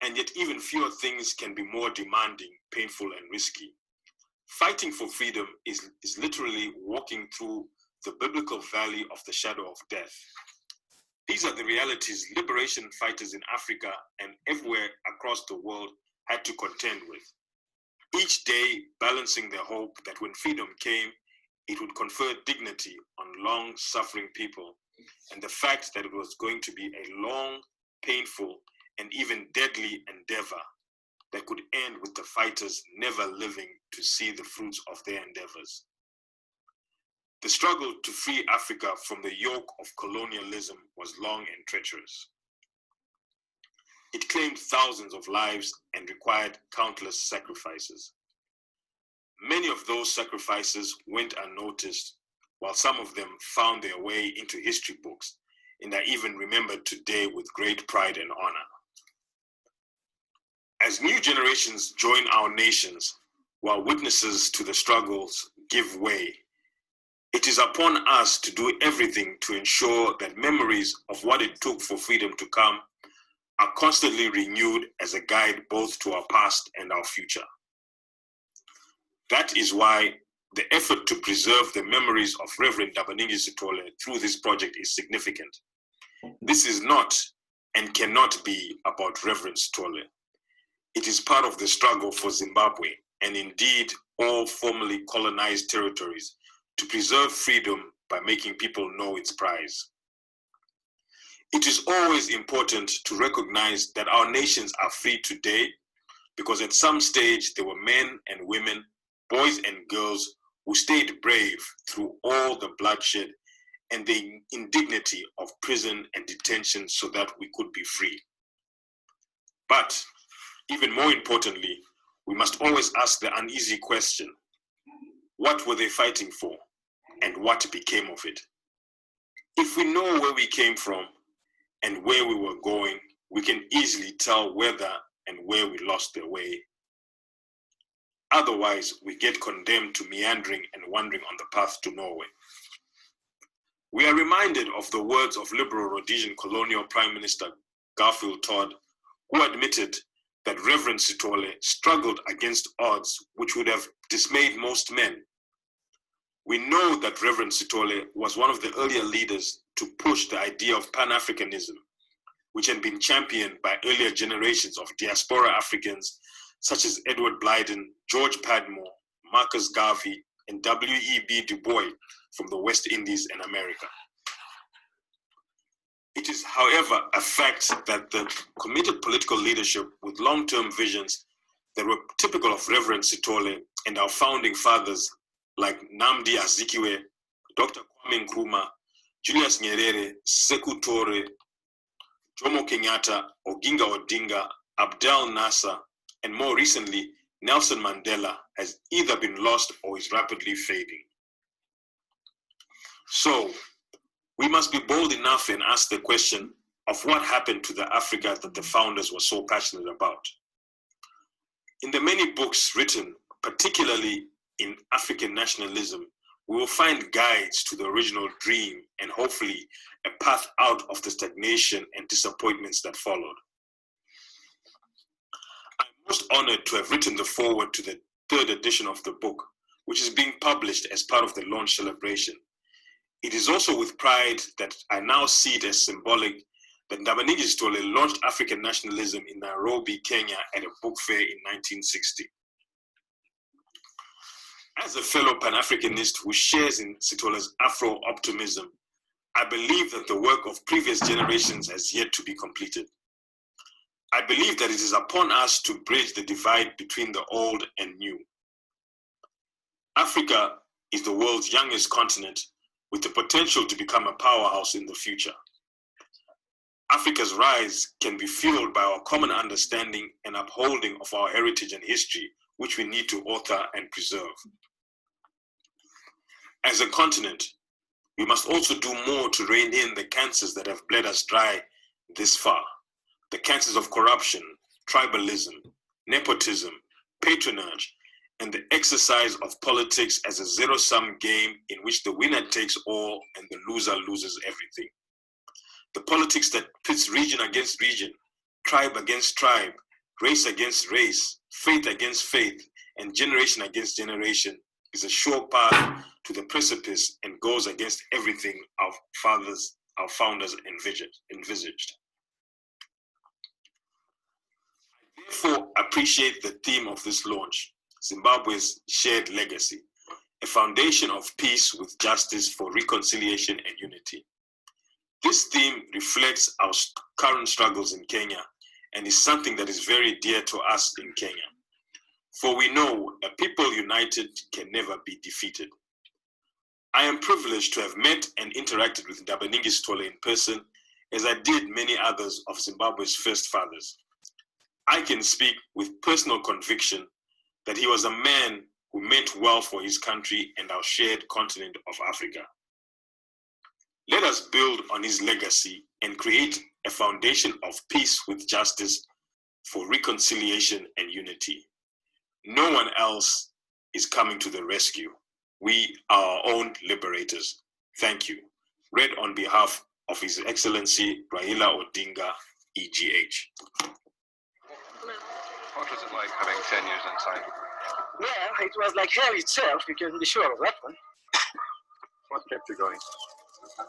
And yet even fewer things can be more demanding, painful, and risky. Fighting for freedom is literally walking through the biblical valley of the shadow of death. These are the realities liberation fighters in Africa and everywhere across the world had to contend with. Each day balancing their hope that when freedom came, it would confer dignity on long-suffering people, and the fact that it was going to be a long, painful, and even deadly endeavor that could end with the fighters never living to see the fruits of their endeavors. The struggle to free Africa from the yoke of colonialism was long and treacherous. It claimed thousands of lives and required countless sacrifices. Many of those sacrifices went unnoticed, while some of them found their way into history books and are even remembered today with great pride and honor. As new generations join our nations, while witnesses to the struggles give way, it is upon us to do everything to ensure that memories of what it took for freedom to come are constantly renewed as a guide both to our past and our future. That is why the effort to preserve the memories of Reverend Ndabaningi Sithole through this project is significant. This is not and cannot be about Reverend Sithole. It is part of the struggle for Zimbabwe and indeed all formerly colonized territories to preserve freedom by making people know its prize. It is always important to recognize that our nations are free today because at some stage there were men and women, boys and girls who stayed brave through all the bloodshed and the indignity of prison and detention so that we could be free. But even more importantly, we must always ask the uneasy question: what were they fighting for, and what became of it? If we know where we came from and where we were going, we can easily tell whether and where we lost the way. Otherwise, we get condemned to meandering and wandering on the path to nowhere. We are reminded of the words of liberal Rhodesian colonial Prime Minister Garfield Todd, who admitted that Reverend Sithole struggled against odds which would have dismayed most men. We know that Reverend Sithole was one of the earlier leaders to push the idea of Pan-Africanism, which had been championed by earlier generations of diaspora Africans such as Edward Blyden, George Padmore, Marcus Garvey, and W.E.B. Du Bois from the West Indies and America. It is, however, a fact that the committed political leadership with long-term visions that were typical of Reverend Sithole and our founding fathers like Nnamdi Azikiwe, Dr. Kwame Nkrumah, Julius Nyerere, Sekou Toure, Jomo Kenyatta, Oginga Odinga, Abdel Nasser, and more recently, Nelson Mandela, has either been lost or is rapidly fading. So, we must be bold enough and ask the question of what happened to the Africa that the founders were so passionate about. In the many books written, particularly in African nationalism, we will find guides to the original dream and hopefully a path out of the stagnation and disappointments that followed. I'm most honored to have written the foreword to the third edition of the book, which is being published as part of the launch celebration. It is also with pride that I now see it as symbolic that Ndabaningi Sithole launched African nationalism in Nairobi, Kenya at a book fair in 1960. As a fellow Pan-Africanist who shares in Sithole's Afro-optimism, I believe that the work of previous generations has yet to be completed. I believe that it is upon us to bridge the divide between the old and new. Africa is the world's youngest continent with the potential to become a powerhouse in the future. Africa's rise can be fueled by our common understanding and upholding of our heritage and history, which we need to author and preserve. As a continent, we must also do more to rein in the cancers that have bled us dry this far. The cancers of corruption, tribalism, nepotism, patronage, and the exercise of politics as a zero-sum game in which the winner takes all and the loser loses everything. The politics that pits region against region, tribe against tribe, race against race, faith against faith, and generation against generation is a sure path to the precipice and goes against everything our founders envisaged. I therefore appreciate the theme of this launch, Zimbabwe's shared legacy, a foundation of peace with justice for reconciliation and unity. This theme reflects our current struggles in Kenya and is something that is very dear to us in Kenya. For we know a people united can never be defeated. I am privileged to have met and interacted with Ndabaningi Sithole in person, as I did many others of Zimbabwe's first fathers. I can speak with personal conviction that he was a man who meant well for his country and our shared continent of Africa. Let us build on his legacy and create a foundation of peace with justice for reconciliation and unity. No one else is coming to the rescue. We are our own liberators. Thank you. Read on behalf of His Excellency Raila Odinga, EGH. What was it like having 10 years inside? Well, it was like hell itself, you can be sure of that one. What kept you going?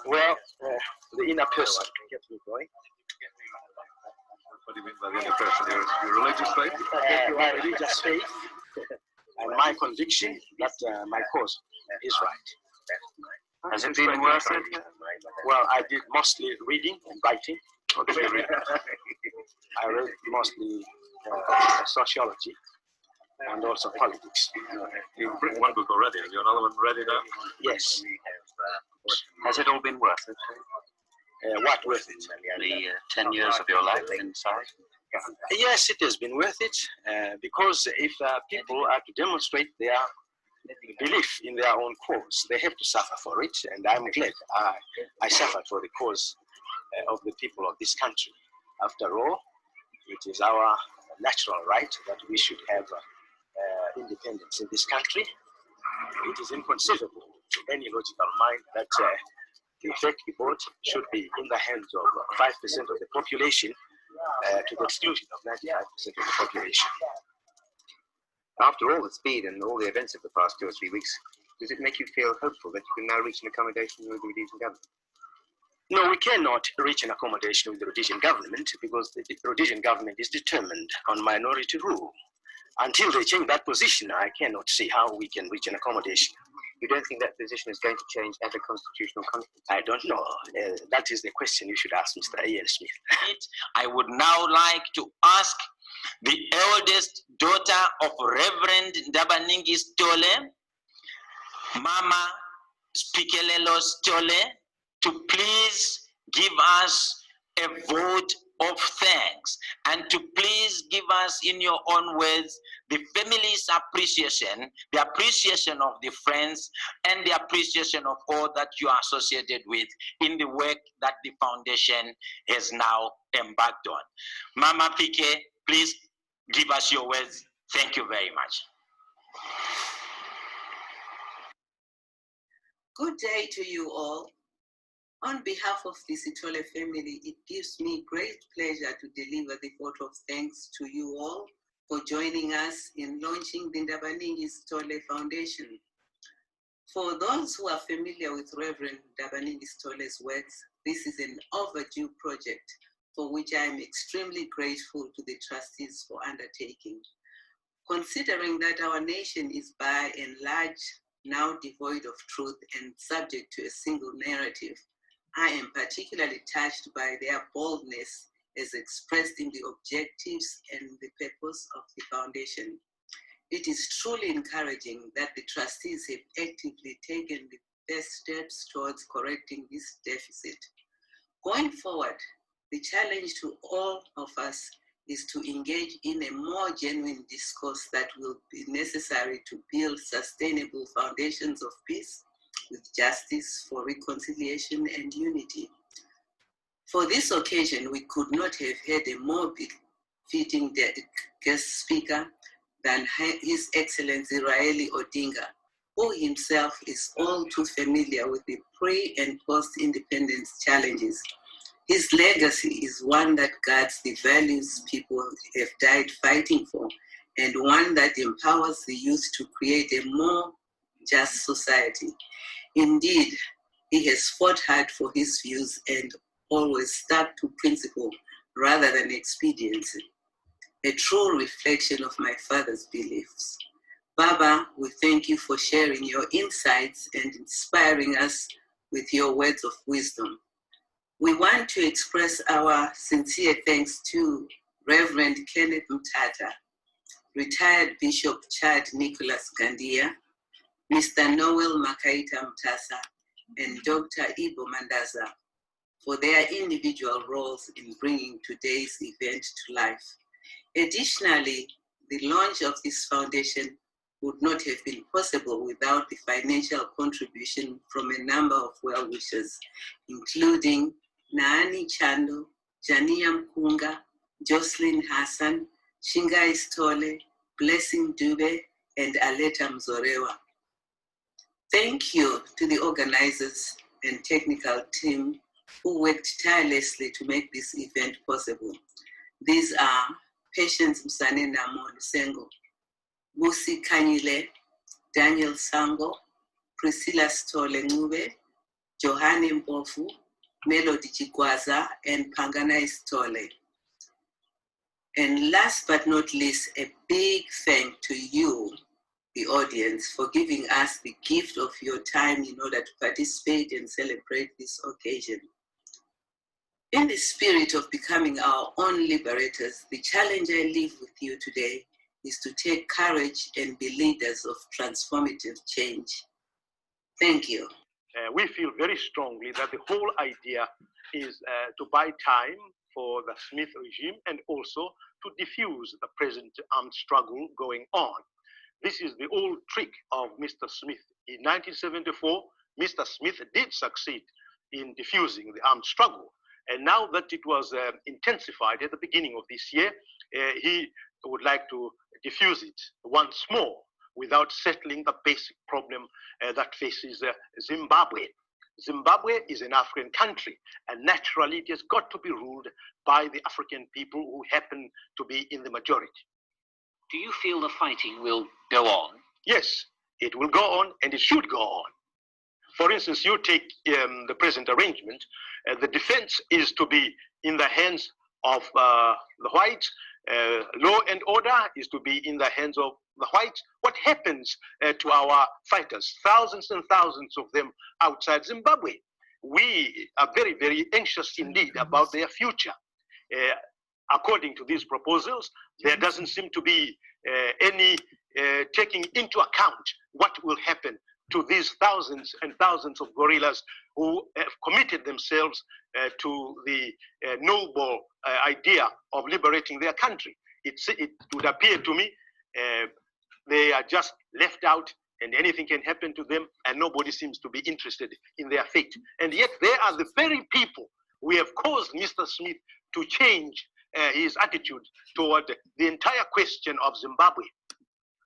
Well, the inner person kept me going. What do you mean by the inner person? Your religious faith? My religious faith and my conviction that my cause is right. Has it been worth it? Well, I did mostly reading and writing. What did you read? I read mostly sociology and also politics. You've written one book already. Have you another one ready now? Yes. Has it all been worth it? What worth it? The 10 years of your life inside? Yes, it has been worth it, because if people are to demonstrate their belief in their own cause, they have to suffer for it, and I'm glad I suffered for the cause of the people of this country. After all, it is our natural right that we should have independence in this country. It is inconceivable to any logical mind that the effective vote should be in the hands of 5% of the population to the exclusion of 95% of the population. After all the speed and all the events of the past 2 or 3 weeks, does it make you feel hopeful that you can now reach an accommodation with the Rhodesian government? No, we cannot reach an accommodation with the Rhodesian government because the Rhodesian government is determined on minority rule. Until they change that position, I cannot see how we can reach an accommodation. You don't think that position is going to change at a constitutional conference? I don't know. That is the question you should ask Mr. Ian Smith. I would now like to ask the eldest daughter of Reverend Ndabaningi Sithole, Mama Spikelelo Sithole, to please give us a vote of thanks and to please give us in your own words the family's appreciation, the appreciation of the friends, and the appreciation of all that you are associated with in the work that the foundation has now embarked on. Mama Pike, please give us your words. Thank you very much. Good day to you all. On behalf of the Sithole family, it gives me great pleasure to deliver the vote of thanks to you all for joining us in launching the Ndabaningi Sithole Foundation. For those who are familiar with Reverend Ndabaningi Sithole's works, this is an overdue project for which I am extremely grateful to the trustees for undertaking. Considering that our nation is by and large now devoid of truth and subject to a single narrative, I am particularly touched by their boldness as expressed in the objectives and the purpose of the foundation. It is truly encouraging that the trustees have actively taken the first steps towards correcting this deficit. Going forward, the challenge to all of us is to engage in a more genuine discourse that will be necessary to build sustainable foundations of peace with justice for reconciliation and unity. For this occasion, we could not have had a more befitting guest speaker than His Excellency Raila Odinga, who himself is all too familiar with the pre- and post-independence challenges. His legacy is one that guards the values people have died fighting for, and one that empowers the youth to create a more just society. Indeed, he has fought hard for his views and always stuck to principle rather than expediency, a true reflection of my father's beliefs. Baba, we thank you for sharing your insights and inspiring us with your words of wisdom. We want to express our sincere thanks to Reverend Kenneth Mtata, retired Bishop Chad Nicholas Gandiya, Mr. Noel Makaita Mutasa, and Dr. Ibo Mandaza for their individual roles in bringing today's event to life. Additionally, the launch of this foundation would not have been possible without the financial contribution from a number of well-wishers, including Naani Chando, Jania Mkunga, Jocelyn Hassan, Shingai Sithole, Blessing Dube, and Aleta Mzorewa. Thank you to the organizers and technical team who worked tirelessly to make this event possible. These are Patience Msanena Molusengo, Busi Kanyile, Daniel Sango, Priscilla Sithole Ngube, Johane Mbofu, Melody Chigwaza, and Panganai Sithole. And last but not least, a big thank to you, the audience, for giving us the gift of your time in order to participate and celebrate this occasion. In the spirit of becoming our own liberators, the challenge I leave with you today is to take courage and be leaders of transformative change. Thank you. We feel very strongly that the whole idea is to buy time for the Smith regime and also to defuse the present armed struggle going on. This is the old trick of Mr. Smith. In 1974, Mr. Smith did succeed in diffusing the armed struggle. And now that it was intensified at the beginning of this year, he would like to diffuse it once more without settling the basic problem that faces Zimbabwe. Zimbabwe is an African country, and naturally it has got to be ruled by the African people who happen to be in the majority. Do you feel the fighting will go on? Yes, it will go on, and it should go on. For instance, you take the present arrangement, the defense is to be in the hands of the whites, law and order is to be in the hands of the whites. What happens to our fighters, thousands and thousands of them outside Zimbabwe? We are very, very anxious indeed about their future. According to these proposals, there doesn't seem to be any taking into account what will happen to these thousands and thousands of guerrillas who have committed themselves to the noble idea of liberating their country. It would appear to me they are just left out and anything can happen to them and nobody seems to be interested in their fate. And yet they are the very people who have caused Mr. Smith to change his attitude toward the entire question of Zimbabwe.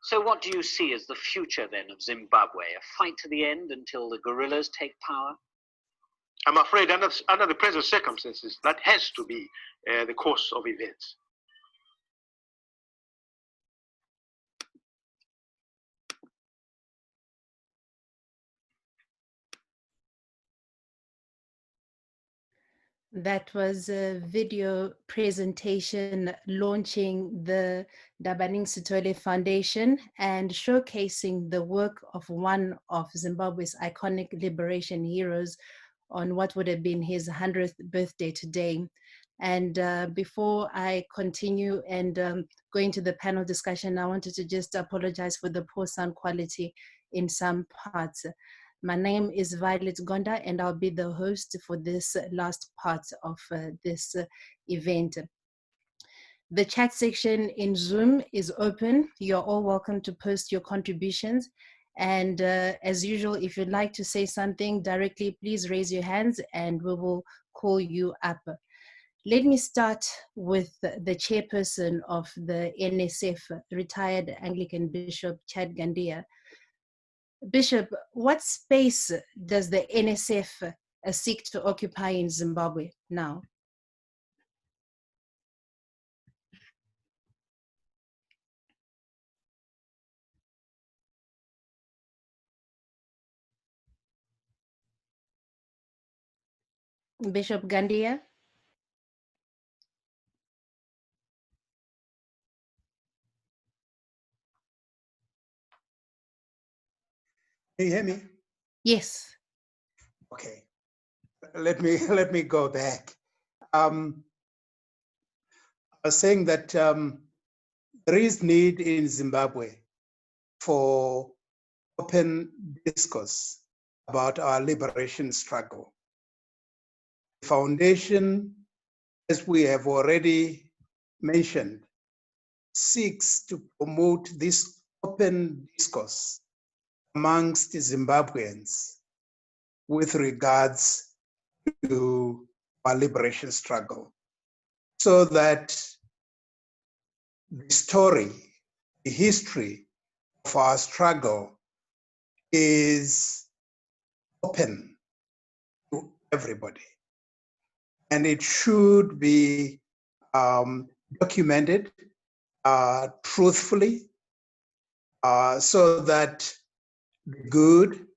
So what do you see as the future then of Zimbabwe? A fight to the end until the guerrillas take power? I'm afraid under the present circumstances, that has to be the course of events. That was a video presentation launching the Ndabaningi Sithole Foundation and showcasing the work of one of Zimbabwe's iconic liberation heroes on what would have been his 100th birthday today. And before I continue and go into the panel discussion, I wanted to just apologize for the poor sound quality in some parts. My name is Violet Gonda, and I'll be the host for this last part of this event. The chat section in Zoom is open. You're all welcome to post your contributions. And as usual, if you'd like to say something directly, please raise your hands and we will call you up. Let me start with the chairperson of the NSF, retired Anglican Bishop Chad Gandiya. Bishop, what space does the NSF seek to occupy in Zimbabwe now? Bishop Gandiya? Can you hear me? Yes. Okay. Let me go back. I was saying that there is need in Zimbabwe for open discourse about our liberation struggle. The foundation, as we have already mentioned, seeks to promote this open discourse amongst Zimbabweans with regards to our liberation struggle, so that the story, the history of our struggle is open to everybody. And it should be documented truthfully so that the good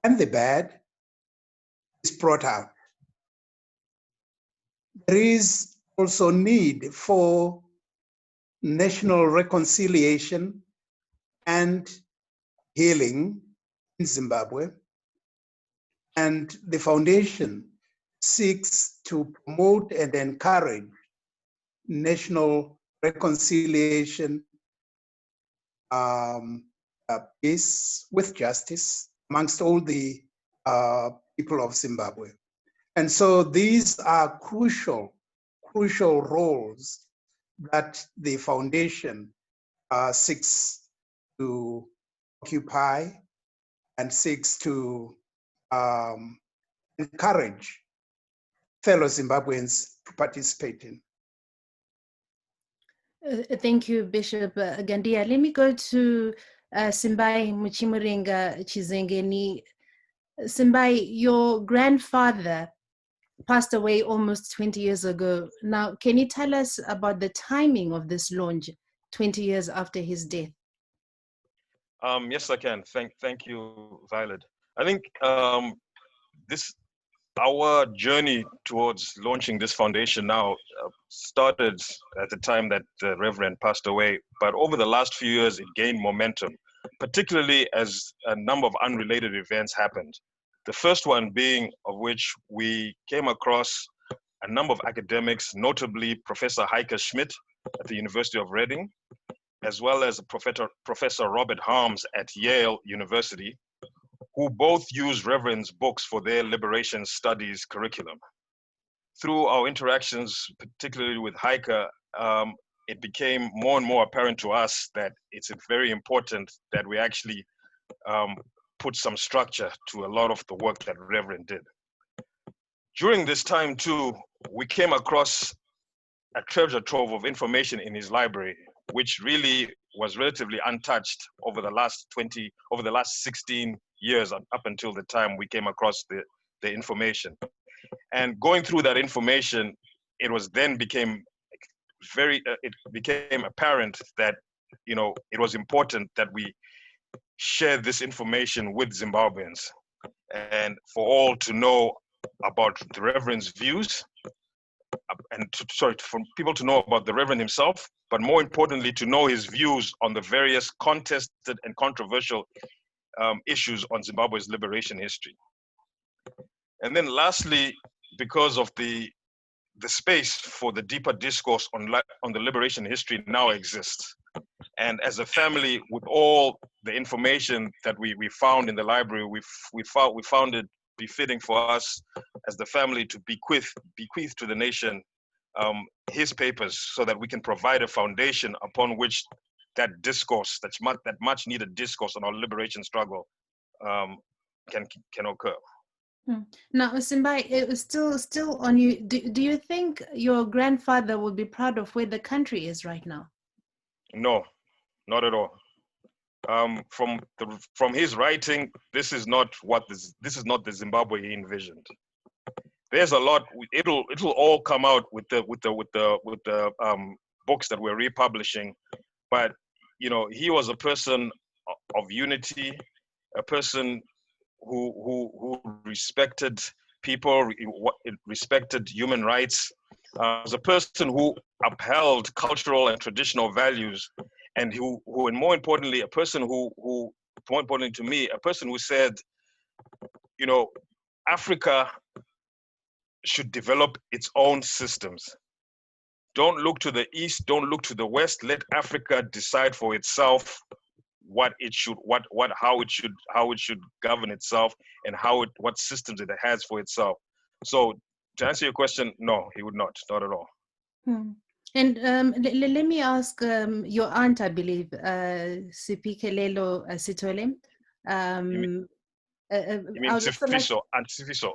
and the bad is brought out. There is also need for national reconciliation and healing in Zimbabwe. And the foundation seeks to promote and encourage national reconciliation, peace with justice amongst all the people of Zimbabwe. And so these are crucial crucial roles that the foundation seeks to occupy and seeks to encourage fellow Zimbabweans to participate in. Thank you, Bishop Gandiya. Let me go to Simbai Muchimurenga Chizengeni. Simbai, your grandfather passed away almost 20 years ago. Now, can you tell us about the timing of this launch 20 years after his death? Yes, I can. Thank you, Violet. I think our journey towards launching this foundation now started at the time that the Reverend passed away, but over the last few years, it gained momentum, particularly as a number of unrelated events happened. The first one being of which we came across a number of academics, notably Professor Heike Schmidt at the University of Reading, as well as Professor Robert Harms at Yale University, who both use Reverend's books for their liberation studies curriculum. Through our interactions, particularly with Heike, it became more and more apparent to us that it's very important that we actually put some structure to a lot of the work that Reverend did. During this time too, we came across a treasure trove of information in his library, which really was relatively untouched over the last 16 years up until the time we came across the information. And going through that information, it became apparent that, you know, it was important that we share this information with Zimbabweans and for all to know about the Reverend's views, for people to know about the Reverend himself, but more importantly, to know his views on the various contested and controversial issues on Zimbabwe's liberation history. And then lastly, because of the space for the deeper discourse on the liberation history now exists. And as a family, with all the information that we found in the library, we found it befitting for us as the family to bequeath to the nation his papers so that we can provide a foundation upon which that discourse, that much needed discourse on our liberation struggle can occur. Now, Simbai, it was still on you. Do you think your grandfather would be proud of where the country is right now? No, not at all. From his writing, this is not the Zimbabwe he envisioned. There's a lot. It'll all come out with the books that we're republishing. But you know, he was a person of unity, a person who respected people, respected human rights. Was a person who upheld cultural and traditional values, and and more importantly, a person who more importantly to me, a person who said, you know, Africa should develop its own systems. Don't look to the east, don't look to the west. Let Africa decide for itself how it should govern itself and what systems it has for itself. So to answer your question, no, he would not at all. And let me ask your aunt, I believe, Sipikelelo Sithole. You mean Sifiso, Aunt Sifiso?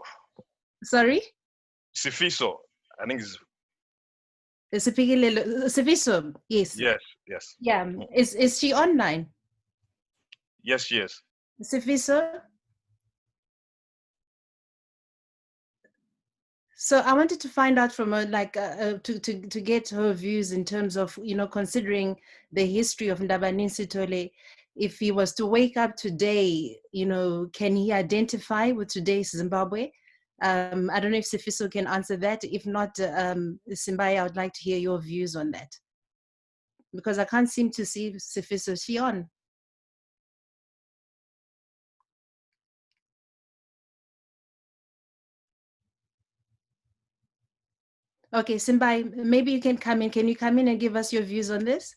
Sorry? Sifiso, I think it's Sifiso, yes. Yes. Yeah, is she online? Yes, she is. Sifiso? So I wanted to find out from her, like, to get her views in terms of, you know, considering the history of Ndabaningi Sithole. If he was to wake up today, you know, can he identify with today's Zimbabwe? I don't know if Sifiso can answer that. If not, Simbai, I would like to hear your views on that. Because I can't seem to see Sifiso. Is she on? Okay, Simbai, maybe you can come in. Can you come in and give us your views on this?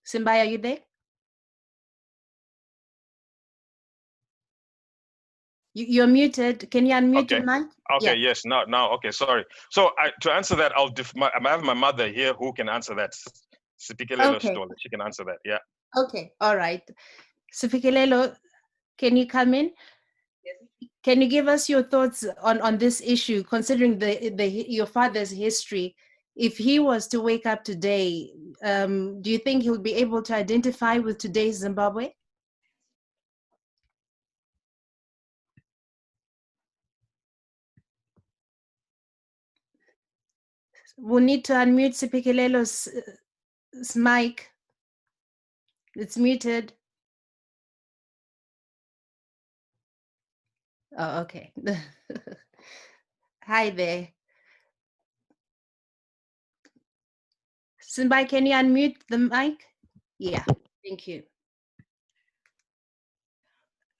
Simbai, are you there? You're muted. Can you unmute your mic? Okay, yes, now, okay, sorry. So to answer that, I have my mother here who can answer that. Sipikelelo Sithole, she can answer that, yeah. Okay, all right. Sipikelelo, can you come in? Can you give us your thoughts on this issue, considering your father's history? If he was to wake up today, do you think he would be able to identify with today's Zimbabwe? We'll need to unmute Sipikelelo's mic. It's muted. Oh, okay. Hi there. Simbai, can you unmute the mic? Yeah, thank you.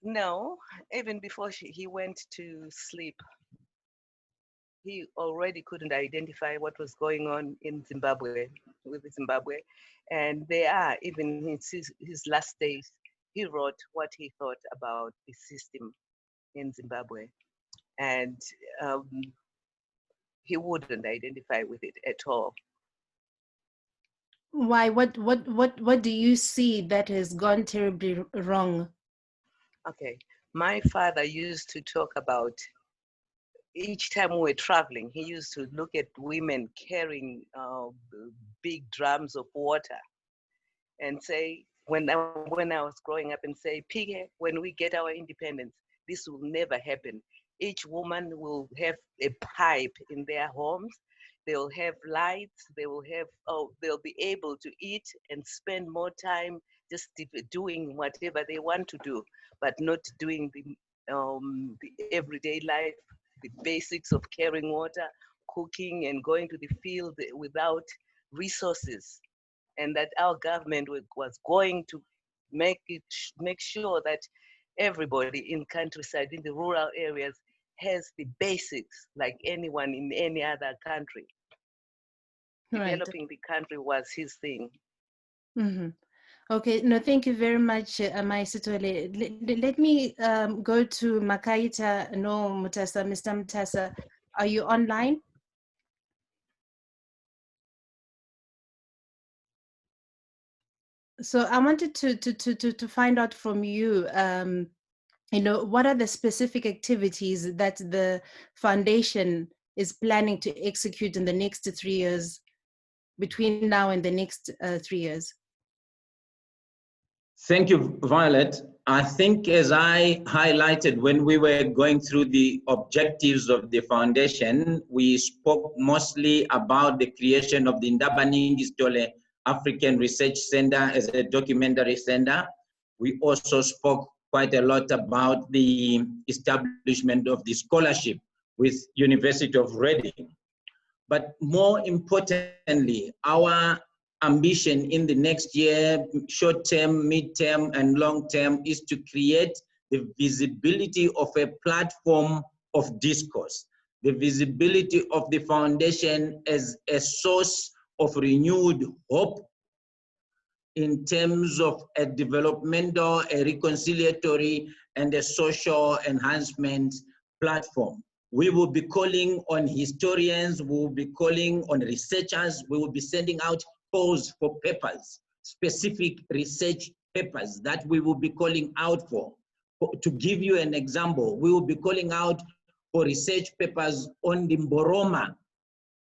No, even before he went to sleep, he already couldn't identify what was going on in Zimbabwe, with Zimbabwe. And there are, even in his last days, he wrote what he thought about the system in Zimbabwe. And he wouldn't identify with it at all. Why? What do you see that has gone terribly wrong? Okay, my father used to talk about, each time we were traveling, he used to look at women carrying big drums of water and say, when I was growing up, and say, Pige, when we get our independence, this will never happen. Each woman will have a pipe in their homes. They'll have lights. They will have, they'll be able to eat and spend more time just doing whatever they want to do, but not doing the everyday life, the basics of carrying water, cooking, and going to the field without resources. And that our government was going to make sure that everybody in countryside, in the rural areas, has the basics like anyone in any other country. Right. Developing the country was his thing. Mm-hmm. Okay, no, thank you very much, Mai Sithole. Let me go to Makaita, no, Mutasa, Mr. Mutasa. Are you online? So I wanted to find out from you, you know, what are the specific activities that the foundation is planning to execute in the next 3 years, between now and the next 3 years? Thank you, Violet. I think, as I highlighted when we were going through the objectives of the foundation, we spoke mostly about the creation of the Ndabaningi Sithole African Research Center as a documentary center. We also spoke quite a lot about the establishment of the scholarship with University of Reading. But more importantly, our ambition in the next year, short term, mid term, and long term, is to create the visibility of a platform of discourse, the visibility of the foundation as a source of renewed hope in terms of a developmental, a reconciliatory, and a social enhancement platform. We will be calling on historians, we will be calling on researchers, we will be sending out calls for papers, specific research papers that we will be calling out for. To give you an example, we will be calling out for research papers on the Mboroma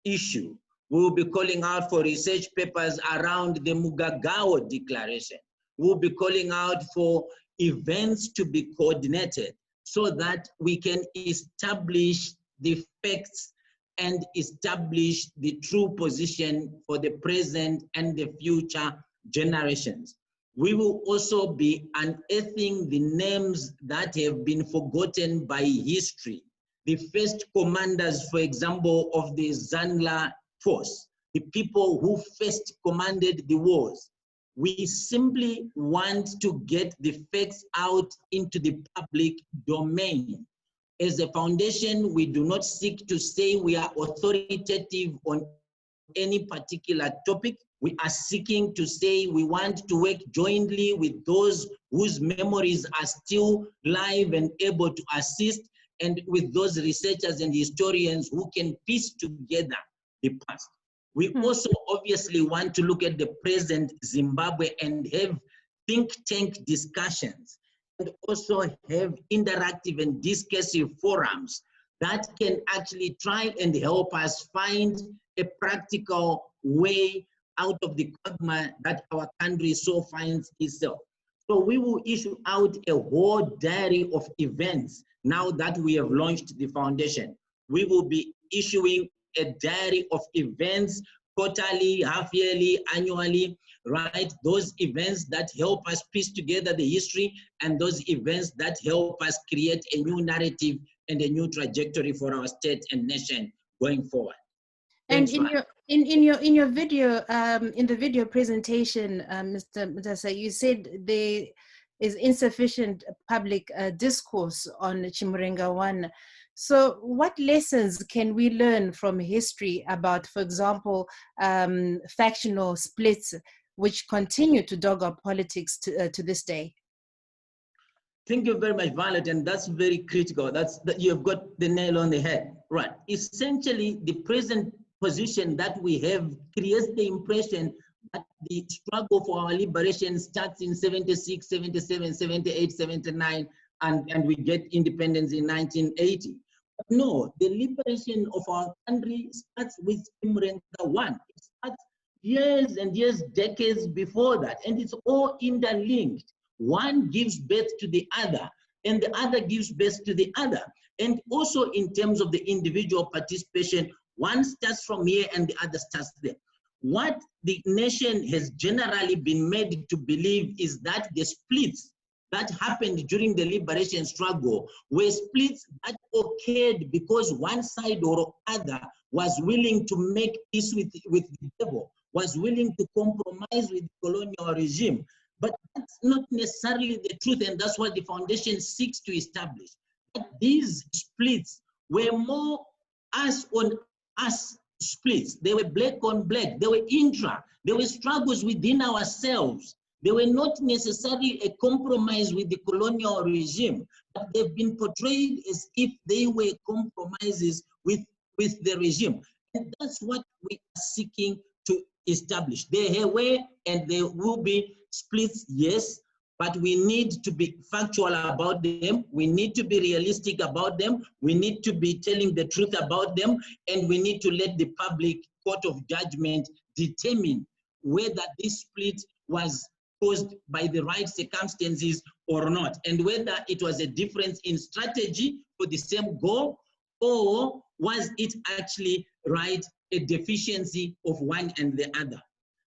issue. We will be calling out for research papers around the Mugagao Declaration. We will be calling out for events to be coordinated so that we can establish the facts and establish the true position for the present and the future generations. We will also be unearthing the names that have been forgotten by history. The first commanders, for example, of the Zanla force, the people who first commanded the wars. We simply want to get the facts out into the public domain. As a foundation, we do not seek to say we are authoritative on any particular topic. We are seeking to say we want to work jointly with those whose memories are still live and able to assist, and with those researchers and historians who can piece together the past. We also obviously want to look at the present Zimbabwe and have think tank discussions, and also have interactive and discursive forums that can actually try and help us find a practical way out of the quagmire that our country so finds itself. So we will issue out a whole diary of events now that we have launched the foundation. We will be issuing a diary of events quarterly, half-yearly, annually, right? Those events that help us piece together the history, and those events that help us create a new narrative and a new trajectory for our state and nation going forward. And Thanks, in your video, in the video presentation, Mr. Mutasa, you said there is insufficient public discourse on Chimurenga 1. So what lessons can we learn from history about, for example, factional splits which continue to dog our politics to this day? Thank you very much, Violet, and that's very critical. You have got the nail on the head. Right. Essentially, the present position that we have creates the impression that the struggle for our liberation starts in 76, 77, 78, 79, and we get independence in 1980. But no, the liberation of our country starts with Chimurenga 1. It starts years and years, decades before that, and it's all interlinked. One gives birth to the other, and the other gives birth to the other. And also in terms of the individual participation, one starts from here and the other starts there. What the nation has generally been made to believe is that the splits that happened during the liberation struggle were splits that occurred because one side or other was willing to make peace with the devil, was willing to compromise with the colonial regime. But that's not necessarily the truth, and that's what the foundation seeks to establish. That these splits were more us on us splits. They were black on black. They were intra. There were struggles within ourselves. They were not necessarily a compromise with the colonial regime, but they've been portrayed as if they were compromises with the regime. And that's what we are seeking to establish. There were and there will be splits, yes, but we need to be factual about them. We need to be realistic about them. We need to be telling the truth about them, and we need to let the public court of judgment determine whether this split was caused by the right circumstances or not, and whether it was a difference in strategy for the same goal, or was it actually a deficiency of one and the other.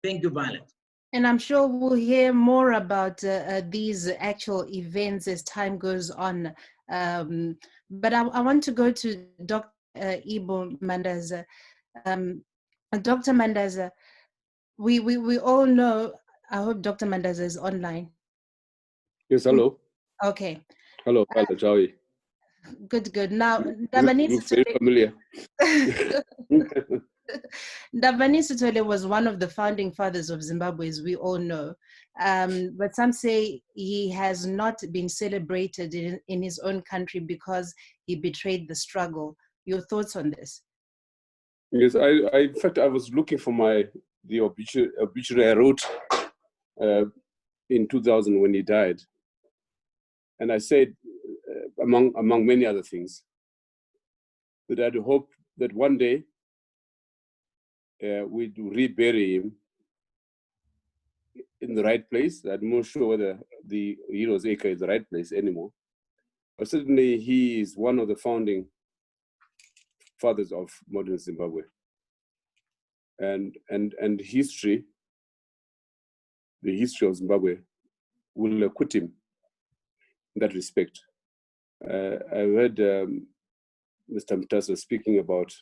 Thank you, Violet. And I'm sure we'll hear more about these actual events as time goes on. But I want to go to Dr. Ibo Mandaza. Dr. Mandaza, we all know, I hope Dr. Mandaza is online. Yes, hello. Okay. Hello, Violet, how are you? Good. Now, Ndabaningi Sithole, very familiar. Ndabaningi Sithole was one of the founding fathers of Zimbabwe, as we all know. But some say he has not been celebrated in his own country because he betrayed the struggle. Your thoughts on this? Yes, in fact, I was looking for the obituary I wrote in 2000 when he died. And I said, among many other things, that I'd hope that one day we'd rebury him in the right place. I'm not sure whether the Heroes Acre is the right place anymore. But certainly he is one of the founding fathers of modern Zimbabwe. And history, the history of Zimbabwe, will acquit him in that respect. I heard Mr. Mutasa speaking about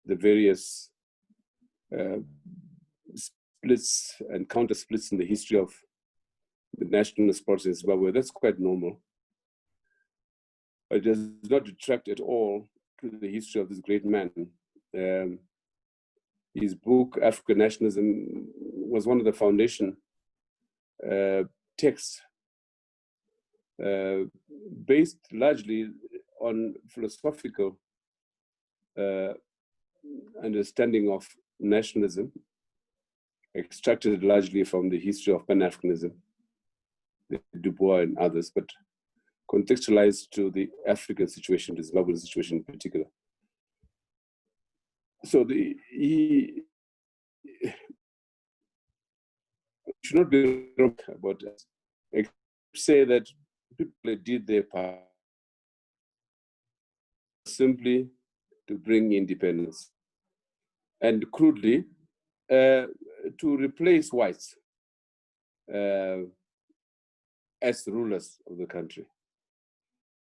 the various splits and counter splits in the history of the nationalist parties in Zimbabwe. That's quite normal. But it does not detract at all to the history of this great man. His book, African Nationalism, was one of the foundation texts based largely on philosophical understanding of nationalism, extracted largely from the history of Pan-Africanism, Du Bois and others, but contextualized to the African situation, the Zimbabwean situation in particular. So he should not be wrong about us, except say that people did their part simply to bring independence, and crudely to replace whites as rulers of the country.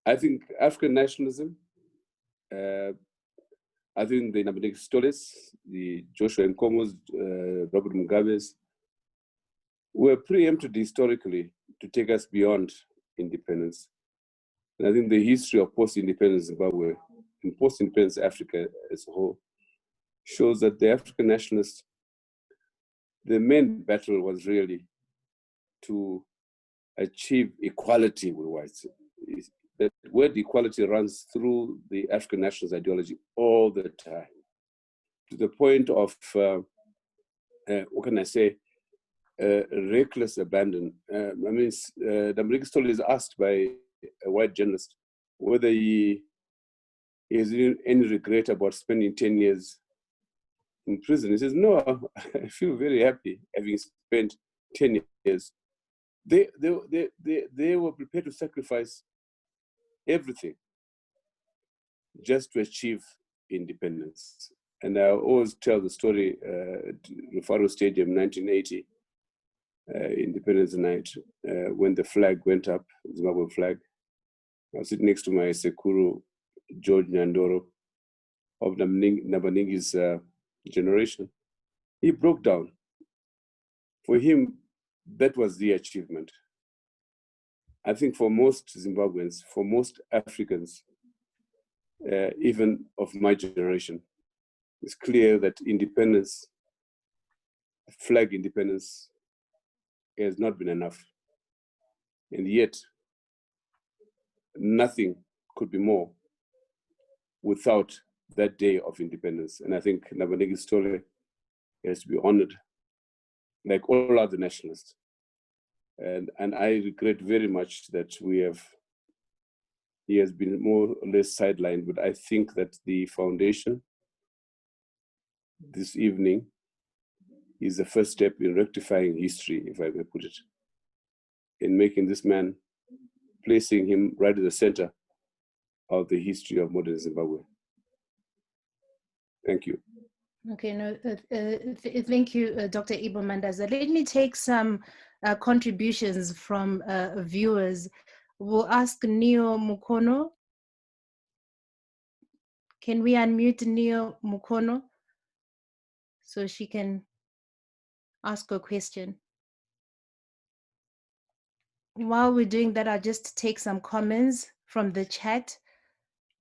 I think African nationalism, I think the Ndabaningi Sitholes, the Joshua Nkomos, Robert Mugabe's, were preempted historically to take us beyond independence. And I think the history of post-independence Zimbabwe and post-independence Africa as a whole shows that the African nationalists, the main battle was really to achieve equality with whites. That word equality runs through the African nationalist ideology all the time, to the point of, what can I say, reckless abandon. Ndabaningi Sithole is asked by a white journalist whether he has any regret about spending 10 years in prison. He says, no, I feel very happy having spent 10 years. They were prepared to sacrifice everything just to achieve independence. And I always tell the story at Rufaro Stadium, 1980, Independence Night, when the flag went up, the Zimbabwean flag. I was sitting next to my Sekuru, George Nyandoro, of Ndabaningi's generation. He broke down. For him, that was the achievement. I think for most Zimbabweans, for most Africans, even of my generation, it's clear that independence, flag independence, has not been enough. And yet, nothing could be more without that day of independence. And I think Ndabaningi Sithole has to be honored like all other nationalists. And I regret very much that he has been more or less sidelined, but I think that the foundation this evening is the first step in rectifying history, if I may put it, in making this man, placing him right at the center of the history of modern Zimbabwe. Thank you. Okay, no, thank you, Dr. Ibo Mandaza. Let me take some contributions from viewers. We'll ask Neo Mukono. Can we unmute Neo Mukono so she can ask a question? While we're doing that, I'll just take some comments from the chat.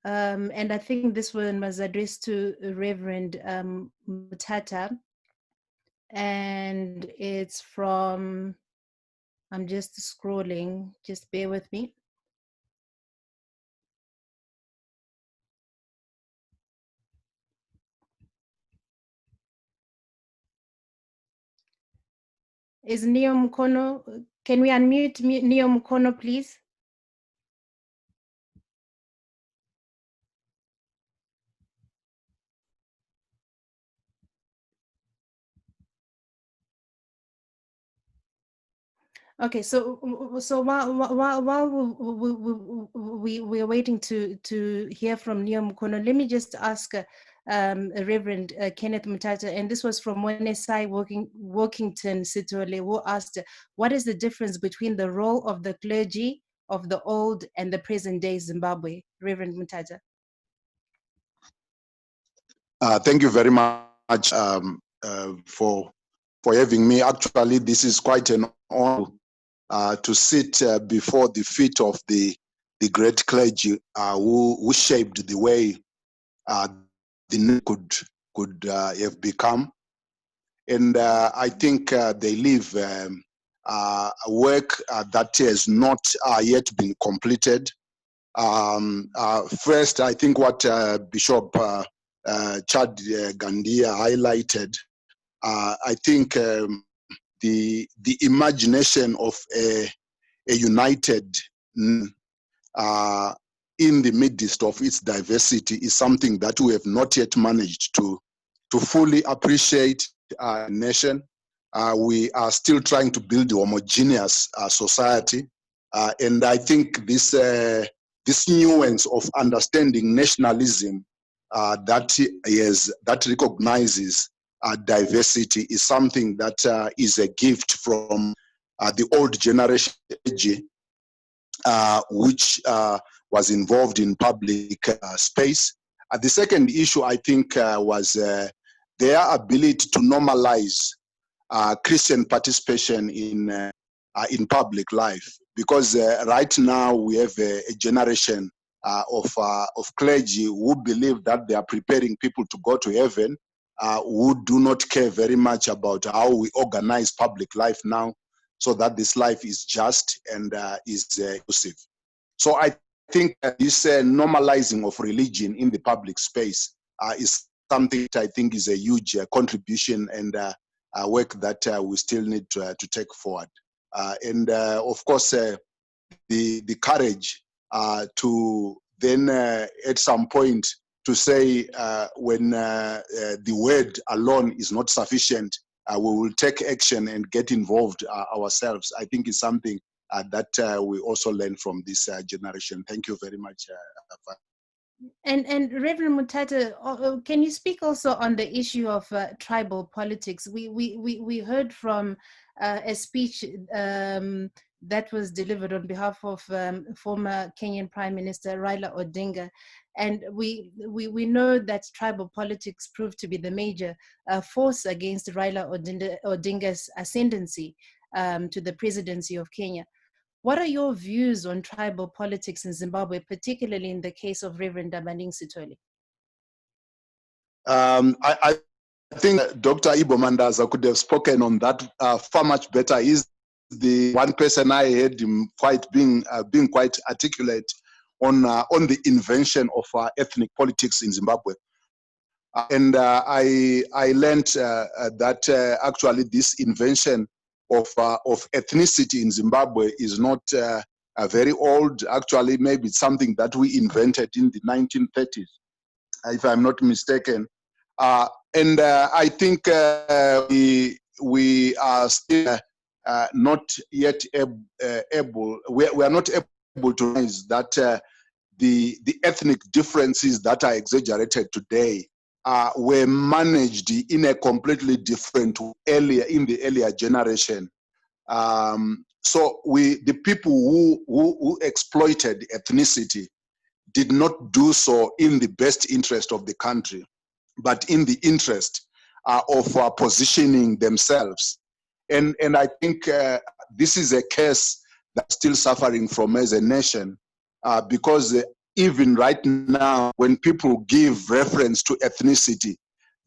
And I think this one was addressed to Reverend Mtata. And it's from, I'm just scrolling, just bear with me. Is Neo Mukono, can we unmute Neo Mukono, please? Okay, so while we're waiting to hear from Neo Mukono, let me just ask Reverend Kenneth Mutata, and this was from Monesai Workington Sithole, who asked, what is the difference between the role of the clergy of the old and the present day Zimbabwe? Reverend Mutata. Thank you very much for having me. Actually, this is quite an honor to sit before the feet of the great clergy who shaped the way the nation could could have become. And I think they leave work that has not yet been completed. First, I think what Bishop Chad Gandiya highlighted, I think the imagination of a united in the midst of its diversity is something that we have not yet managed to fully appreciate our nation. We are still trying to build a homogeneous society, and I think this nuance of understanding nationalism that recognizes diversity is something that is a gift from the old generation, which was involved in public space. The second issue, I think, was their ability to normalize Christian participation in public life. Because right now we have a generation of clergy who believe that they are preparing people to go to heaven, who do not care very much about how we organize public life now, so that this life is just and is inclusive. So I think this normalizing of religion in the public space is something that I think is a huge contribution and work that we still need to take forward. And of course, the courage to then at some point to say when the word alone is not sufficient, we will take action and get involved ourselves. I think is something that we also learn from this generation. Thank you very much. And Reverend Mutata, can you speak also on the issue of tribal politics? We heard from a speech that was delivered on behalf of former Kenyan Prime Minister Raila Odinga, and we know that tribal politics proved to be the major force against Raila Odinga's ascendancy to the presidency of Kenya. What are your views on tribal politics in Zimbabwe, particularly in the case of Reverend Ndabaningi Sithole? I think Dr. Ibo Mandaza could have spoken on that far much better. He's the one person I heard him being quite articulate on the invention of ethnic politics in Zimbabwe. And I learned that actually this invention of ethnicity in Zimbabwe is not very old. Actually, maybe it's something that we invented in the 1930s, if I'm not mistaken. And I think we are still not yet able. We are not able to realize that the ethnic differences that are exaggerated today were managed in a completely different in the earlier generation. So the people who exploited ethnicity did not do so in the best interest of the country, but in the interest of positioning themselves. And I think this is a case that's still suffering from as a nation, because even right now, when people give reference to ethnicity,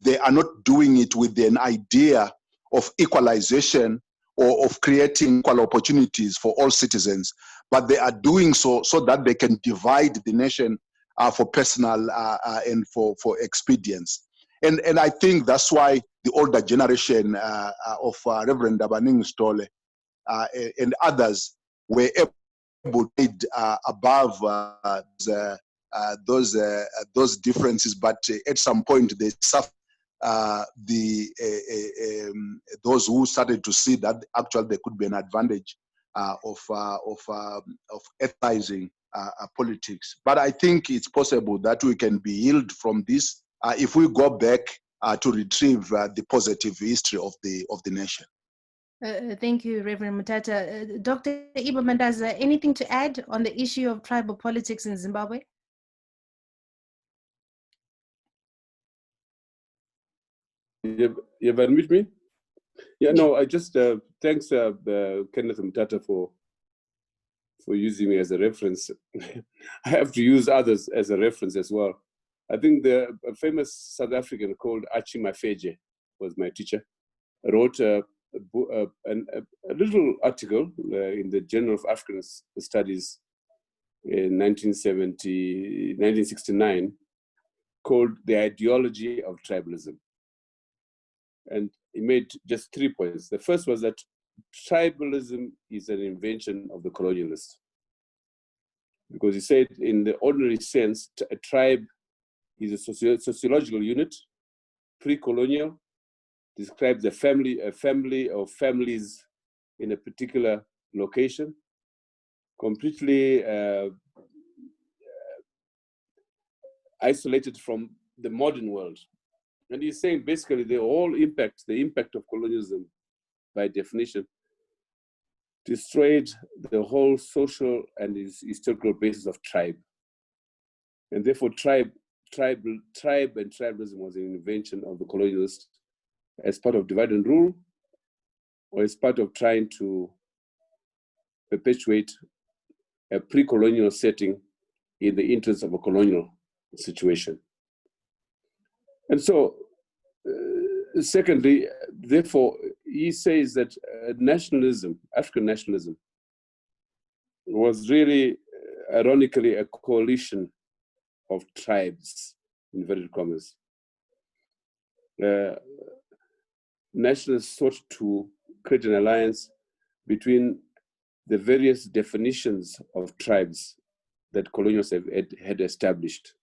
they are not doing it with an idea of equalization or of creating equal opportunities for all citizens, but they are doing so that they can divide the nation for personal and for expedience. And I think that's why the older generation of Reverend Ndabaningi Sithole and others were able to read above those differences, but at some point they suffered. Those who started to see that actually there could be an advantage of ethnicizing politics. But I think it's possible that we can be healed from this if we go back to retrieve the positive history of the nation. Thank you, Reverend Mutata. Dr. Ibo Mandaza, anything to add on the issue of tribal politics in Zimbabwe? You unmute me? Yeah, no, I just thanks Kenneth Mtata for using me as a reference. I have to use others as a reference as well. I think a famous South African called Achi Mafeje was my teacher, wrote a little article in the Journal of African Studies in 1969 called The Ideology of Tribalism. And he made just 3 points. The first was that tribalism is an invention of the colonialists. Because he said, in the ordinary sense, a tribe is a sociological unit, pre-colonial, describes a family of families in a particular location, completely isolated from the modern world. And he's saying basically the impact of colonialism, by definition, destroyed the whole social and historical basis of tribe. And therefore tribe and tribalism was an invention of the colonialists as part of divide and rule, or as part of trying to perpetuate a pre-colonial setting in the interest of a colonial situation. And so, secondly, therefore, he says that nationalism, African nationalism, was really, ironically, a coalition of tribes, inverted commas. Nationalists sought to create an alliance between the various definitions of tribes that colonials had established.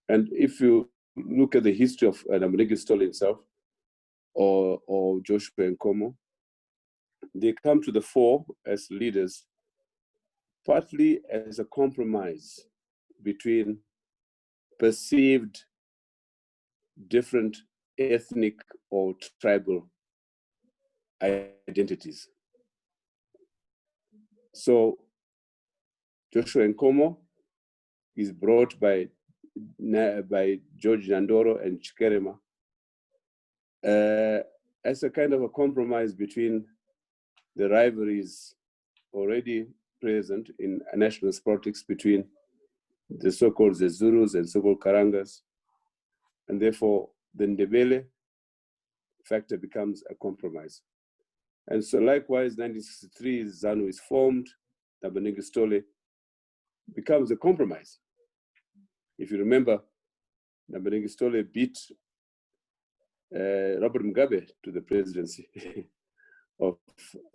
And if you look at the history of Ndabaningi Sithole himself, or Joshua Nkomo, they come to the fore as leaders, partly as a compromise between perceived different ethnic or tribal identities. So Joshua Nkomo is brought by George Nyandoro and Chikerema as a kind of a compromise between the rivalries already present in nationalist politics between the so-called Zulus and so-called Karangas, and therefore the Ndebele factor becomes a compromise. And so likewise, 1963, ZANU is formed, Ndabaningi Sithole becomes a compromise. If you remember, Ndabaningi Sithole beat Robert Mugabe to the presidency of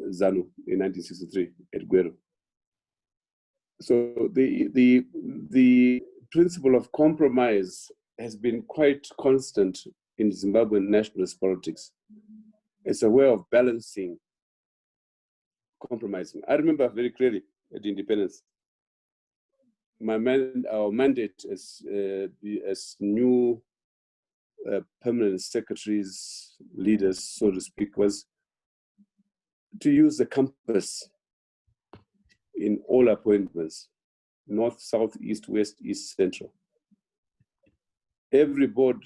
ZANU in 1963 at Gweru. So the principle of compromise has been quite constant in Zimbabwean nationalist politics. It's a way of balancing, compromising. I remember very clearly at independence, our mandate as new permanent secretaries, leaders, so to speak, was to use the compass in all appointments, north, south, east, west, east, central. Every board,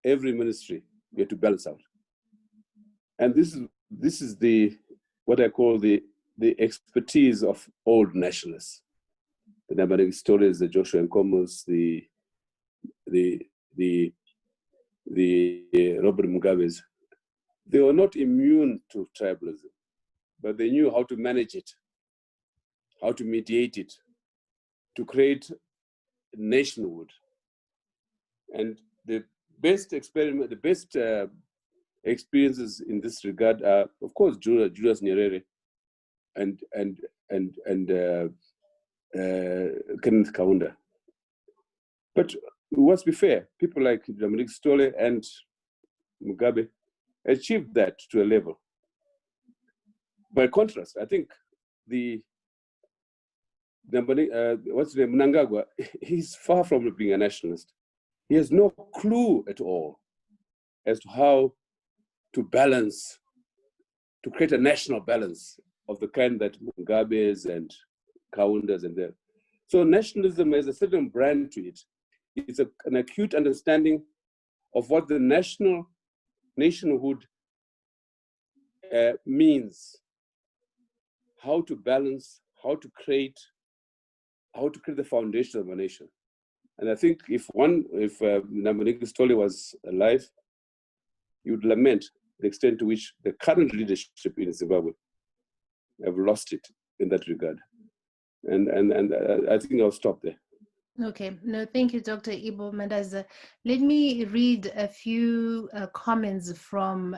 every ministry, you have to balance out. And this is what I call the expertise of old nationalists. The Ndabaningi Sithole, the Joshua Nkomos, the Robert Mugabe's. They were not immune to tribalism, but they knew how to manage it, how to mediate it, to create nationhood. And the best experiment, the best experiences in this regard are, of course, Julius Nyerere and Kenneth Kaunda. But let's be fair, people like Ndabaningi Sithole and Mugabe achieved that to a level. By contrast, I think Mnangagwa, he's far from being a nationalist. He has no clue at all as to how to balance, to create a national balance of the kind that Mugabe's and Kaunda's and there. So nationalism has a certain brand to it. It's an acute understanding of what the nationhood means, how to balance, how to create the foundation of a nation. And I think if Ndabaningi Sithole was alive, he would lament the extent to which the current leadership in Zimbabwe have lost it in that regard. And I think I'll stop there. Okay, no, thank you, Dr. Ibo Mandaza. Let me read a few comments from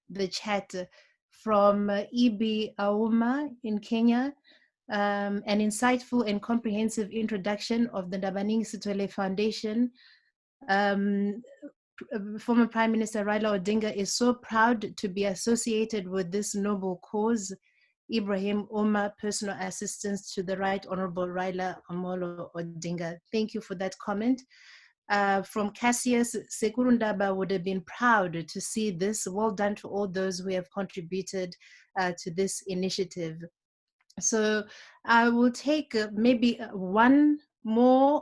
the chat from Ibi Auma in Kenya. An insightful and comprehensive introduction of the Ndabaningi Sithole Foundation. Former Prime Minister Raila Odinga is so proud to be associated with this noble cause. Ibrahim Omar, personal assistance to the Right Honorable Raila Amolo Odinga. Thank you for that comment. From Cassius, Sekuru Ndaba would have been proud to see this. Well done to all those who have contributed to this initiative. So I will take maybe one more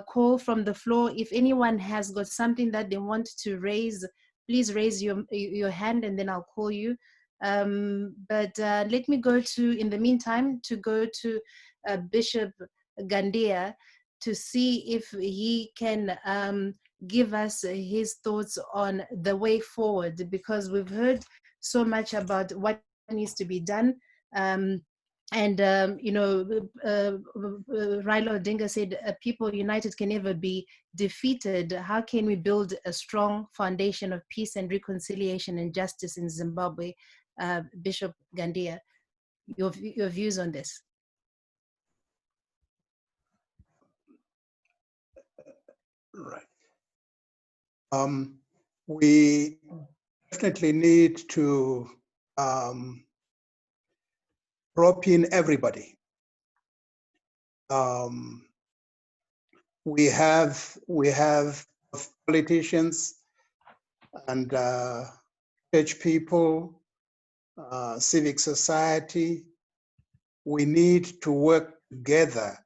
call from the floor. If anyone has got something that they want to raise, please raise your hand and then I'll call you. But let me go to, in the meantime, to go to Bishop Gandiya to see if he can give us his thoughts on the way forward, because we've heard so much about what needs to be done. Raila Odinga said, people united can never be defeated. How can we build a strong foundation of peace and reconciliation and justice in Zimbabwe? Bishop Gandiya, your views on this. Right. We definitely need to rope in everybody. We have politicians and church people, civic society. We need to work together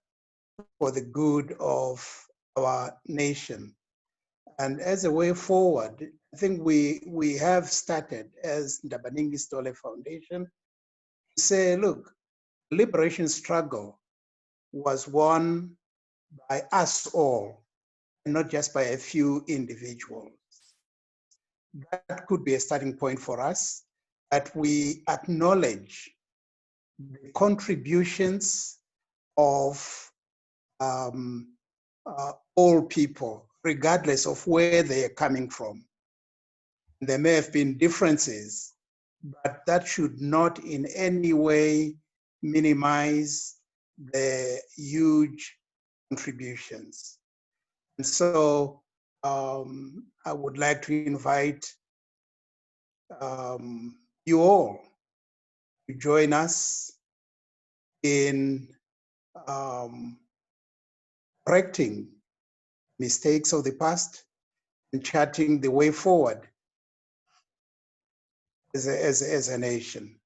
for the good of our nation. And as a way forward, I think we have started as Ndabaningi Sithole Foundation to say, look, the liberation struggle was won by us all, and not just by a few individuals. That could be a starting point for us, that we acknowledge the contributions of all people, regardless of where they are coming from. There may have been differences, but that should not in any way minimize the huge contributions. And so I would like to invite you all to join us in correcting mistakes of the past and charting the way forward as a nation.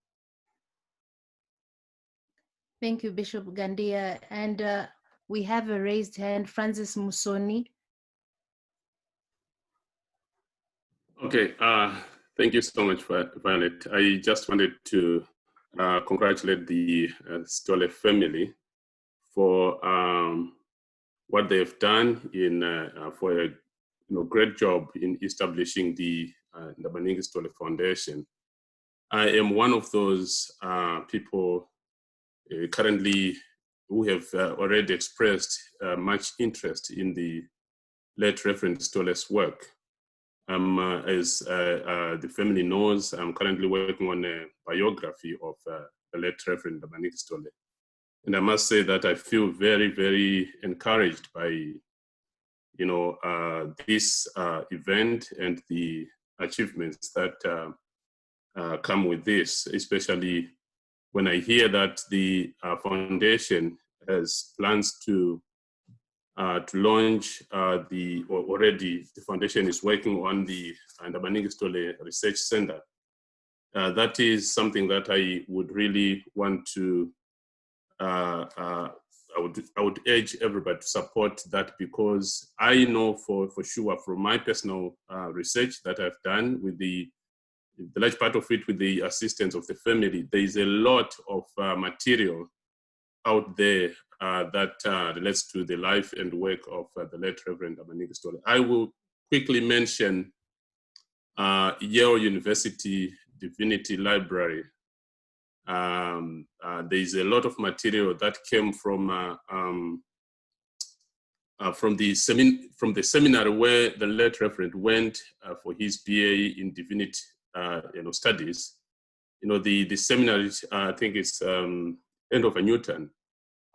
Thank you, Bishop Gandiya. And we have a raised hand, Francis Musoni. Okay, thank you so much, Violet. I just wanted to congratulate the Sithole family for what they've done for a great job in establishing the Ndabaningi Sithole Foundation. I am one of those people currently who have already expressed much interest in the late Reverend Sithole's work. As the family knows, I'm currently working on a biography of the late Reverend Ndabaningi Sithole. And I must say that I feel very, very encouraged by, this event and the achievements that come with this, especially when I hear that the foundation has plans to launch already the foundation is working on the Ndabaningi Sithole Research Center. That is something that I would really want to, I would urge everybody to support that, because I know for sure from my personal research that I've done with the large part of it with the assistance of the family, there is a lot of material out there that relates to the life and work of the late Reverend Ndabaningi Sithole. I will quickly mention Yale University Divinity Library. There is a lot of material that came from the seminary where the late Reverend went for his BA in Divinity, studies. The seminary, I think it's end of a Newton.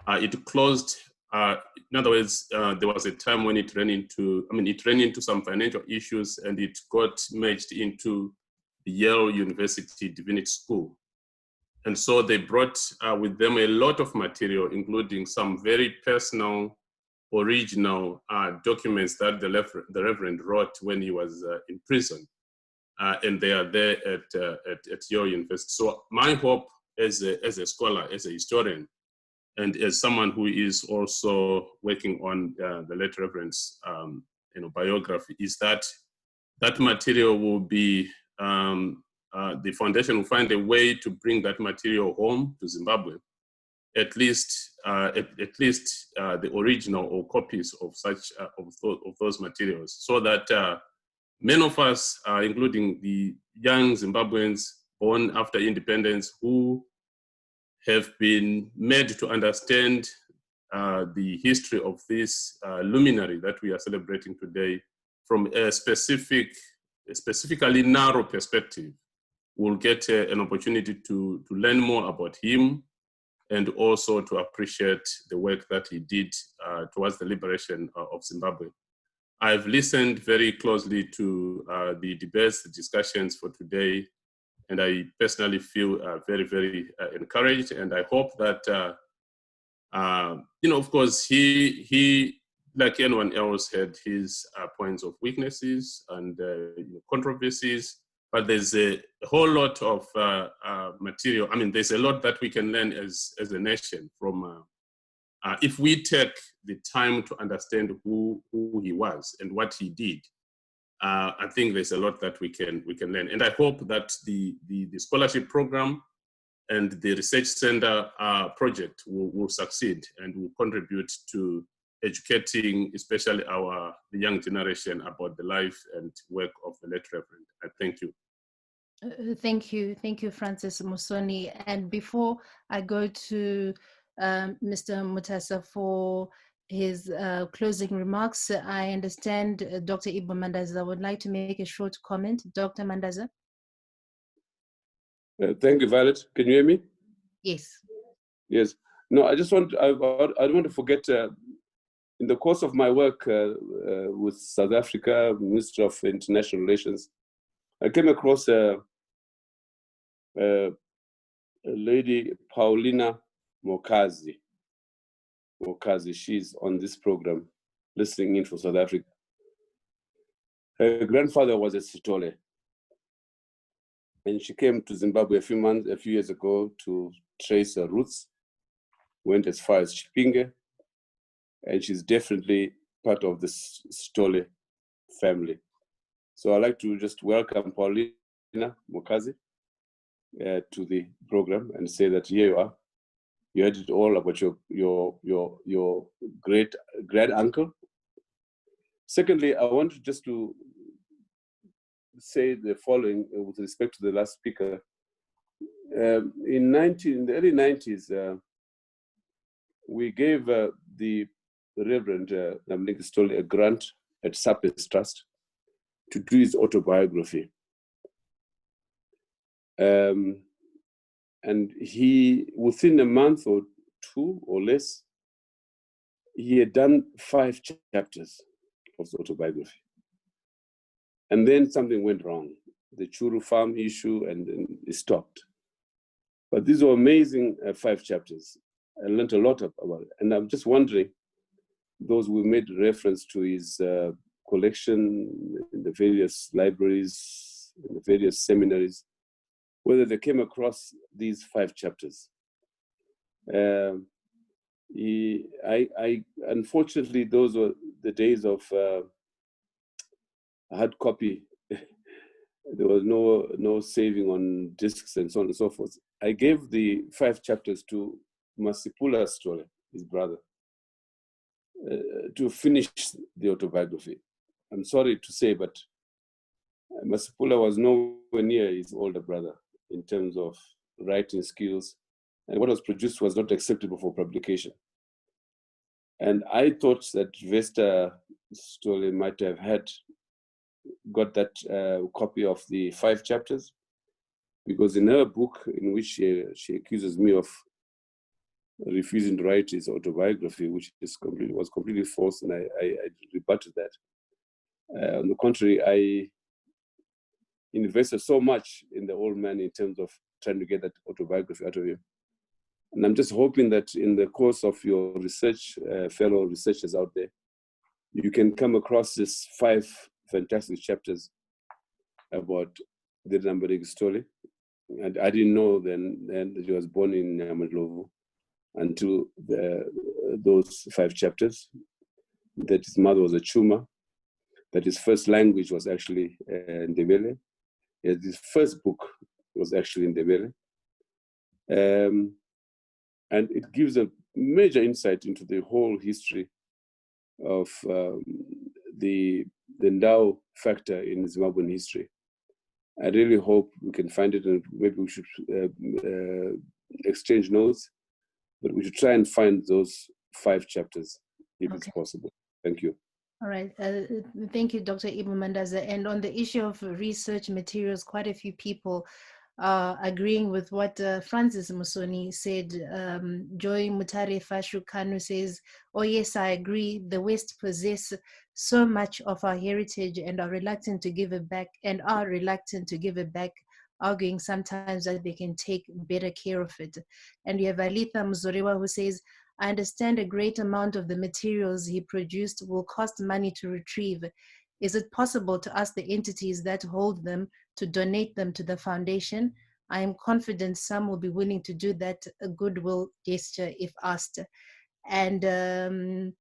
It closed. In other words, there was a time when it ran into some financial issues, and it got merged into the Yale University Divinity School. And so they brought with them a lot of material, including some very personal, original documents that the Reverend wrote when he was in prison. And they are there at Yale University. So my hope as a scholar, as a historian, and as someone who is also working on the late Reverend's biography, is that material will be, the foundation will find a way to bring that material home to Zimbabwe, at least the original or copies of such of those materials, so that many of us, including the young Zimbabweans born after independence, who have been made to understand the history of this luminary that we are celebrating today from a specifically narrow perspective, will get an opportunity to learn more about him, and also to appreciate the work that he did towards the liberation of Zimbabwe. I've listened very closely to the debates, the discussions for today, and I personally feel very, very encouraged. And I hope that, of course, he, like anyone else, had his points of weaknesses and controversies, but there's a whole lot of material. I mean, there's a lot that we can learn as a nation from, if we take the time to understand who he was and what he did. I think there's a lot that we can learn, and I hope that the scholarship program and the research center project will succeed and will contribute to educating, especially the young generation, about the life and work of the late Reverend. I thank you. Thank you, Francis Musoni. And before I go to Mr. Mutasa for his closing remarks, I understand Dr. Ibo Mandaza would like to make a short comment. Dr. Mandaza? Thank you, Violet. Can you hear me? Yes. Yes. No, I don't want to forget, in the course of my work with South Africa, Ministry of International Relations, I came across a lady, Paulina Mokazi. She's on this program, listening in for South Africa. Her grandfather was a Sithole, and she came to Zimbabwe a few years ago to trace her roots, went as far as Chipinge, and she's definitely part of the Sithole family. So I'd like to just welcome Paulina Mokazi to the program and say that here you are. You heard it all about your great uncle. Secondly, I want to say the following with respect to the last speaker. In the early 90s, we gave the Reverend Ndabaningi Sithole a grant at SAPES Trust to do his autobiography. And he, within a month or two or less, he had done 5 chapters of the autobiography. And then something went wrong, the Churu farm issue, and then it stopped. But these were amazing 5 chapters. I learned a lot about it. And I'm just wondering, those who made reference to his collection in the various libraries, in the various seminaries, whether they came across these 5 chapters. Unfortunately, those were the days of hard copy. There was no saving on discs and so on and so forth. I gave the 5 chapters to Masipula Sithole, his brother, to finish the autobiography. I'm sorry to say, but Masipula was nowhere near his older brother in terms of writing skills, and what was produced was not acceptable for publication. And I thought that Vesta Sithole might have got that copy of the 5 chapters, because in her book, in which she accuses me of refusing to write his autobiography, which was completely false, and I rebutted that. On the contrary, I invested so much in the old man in terms of trying to get that autobiography out of him. And I'm just hoping that in the course of your research, fellow researchers out there, you can come across these 5 fantastic chapters about the Ndabaningi Sithole. And I didn't know then that he was born in Amadlovu until those 5 chapters, that his mother was a Chuma, that his first language was actually Ndebele. His first book was actually Ndebele. And it gives a major insight into the whole history of the Ndau factor in Zimbabwean history. I really hope we can find it, and maybe we should exchange notes, but we should try and find those 5 chapters if it's possible. Thank you. All right. Thank you, Dr. Ibu Mandaza. And on the issue of research materials, quite a few people agreeing with what Francis Musoni said. Joy Mutare Fashu Kanu says, oh yes, I agree. The West possess so much of our heritage and are reluctant to give it back, arguing sometimes that they can take better care of it. And you have Alitha Mzorewa who says, I understand a great amount of the materials he produced will cost money to retrieve. Is it possible to ask the entities that hold them to donate them to the foundation? I am confident some will be willing to do that, a goodwill gesture if asked. And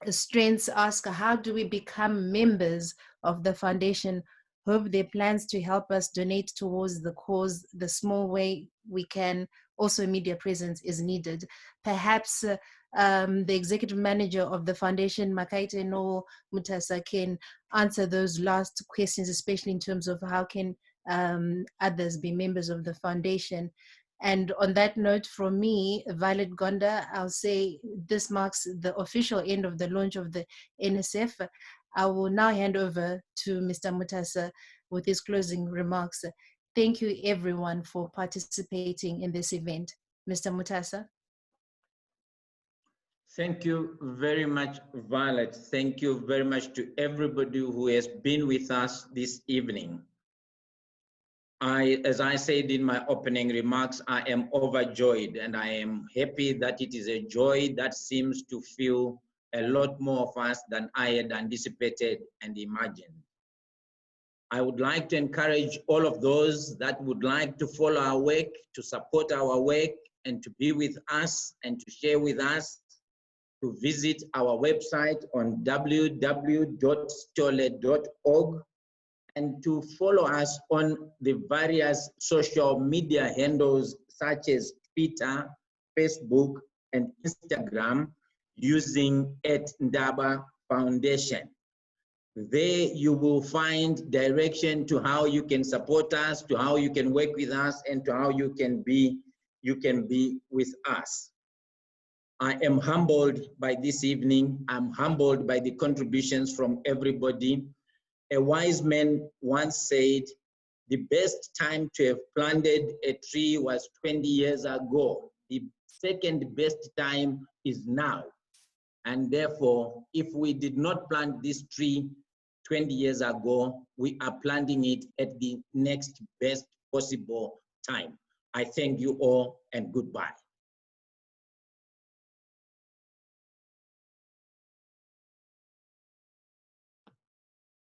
Strengths ask, how do we become members of the foundation? Hope there are plans to help us donate towards the cause. The small way we can, also media presence is needed. Perhaps the executive manager of the foundation, Makaita, Noel, Mutasa, can answer those last questions, especially in terms of how can others be members of the foundation. And on that note, from me, Violet Gonda, I'll say this marks the official end of the launch of the NSF. I will now hand over to Mr. Mutasa with his closing remarks. Thank you, everyone, for participating in this event. Mr. Mutasa. Thank you very much, Violet. Thank you very much to everybody who has been with us this evening. As I said in my opening remarks, I am overjoyed, and I am happy that it is a joy that seems to fill a lot more of us than I had anticipated and imagined. I would like to encourage all of those that would like to follow our work, to support our work, and to be with us and to share with us, to visit our website on www.sithole.org and to follow us on the various social media handles such as Twitter, Facebook, and Instagram using @Ndaba Foundation. There you will find direction to how you can support us, to how you can work with us, and to how you can be with us. I am humbled by this evening. I'm humbled by the contributions from everybody. A wise man once said, the best time to have planted a tree was 20 years ago. The second best time is now. And therefore, if we did not plant this tree 20 years ago, we are planting it at the next best possible time. I thank you all and goodbye.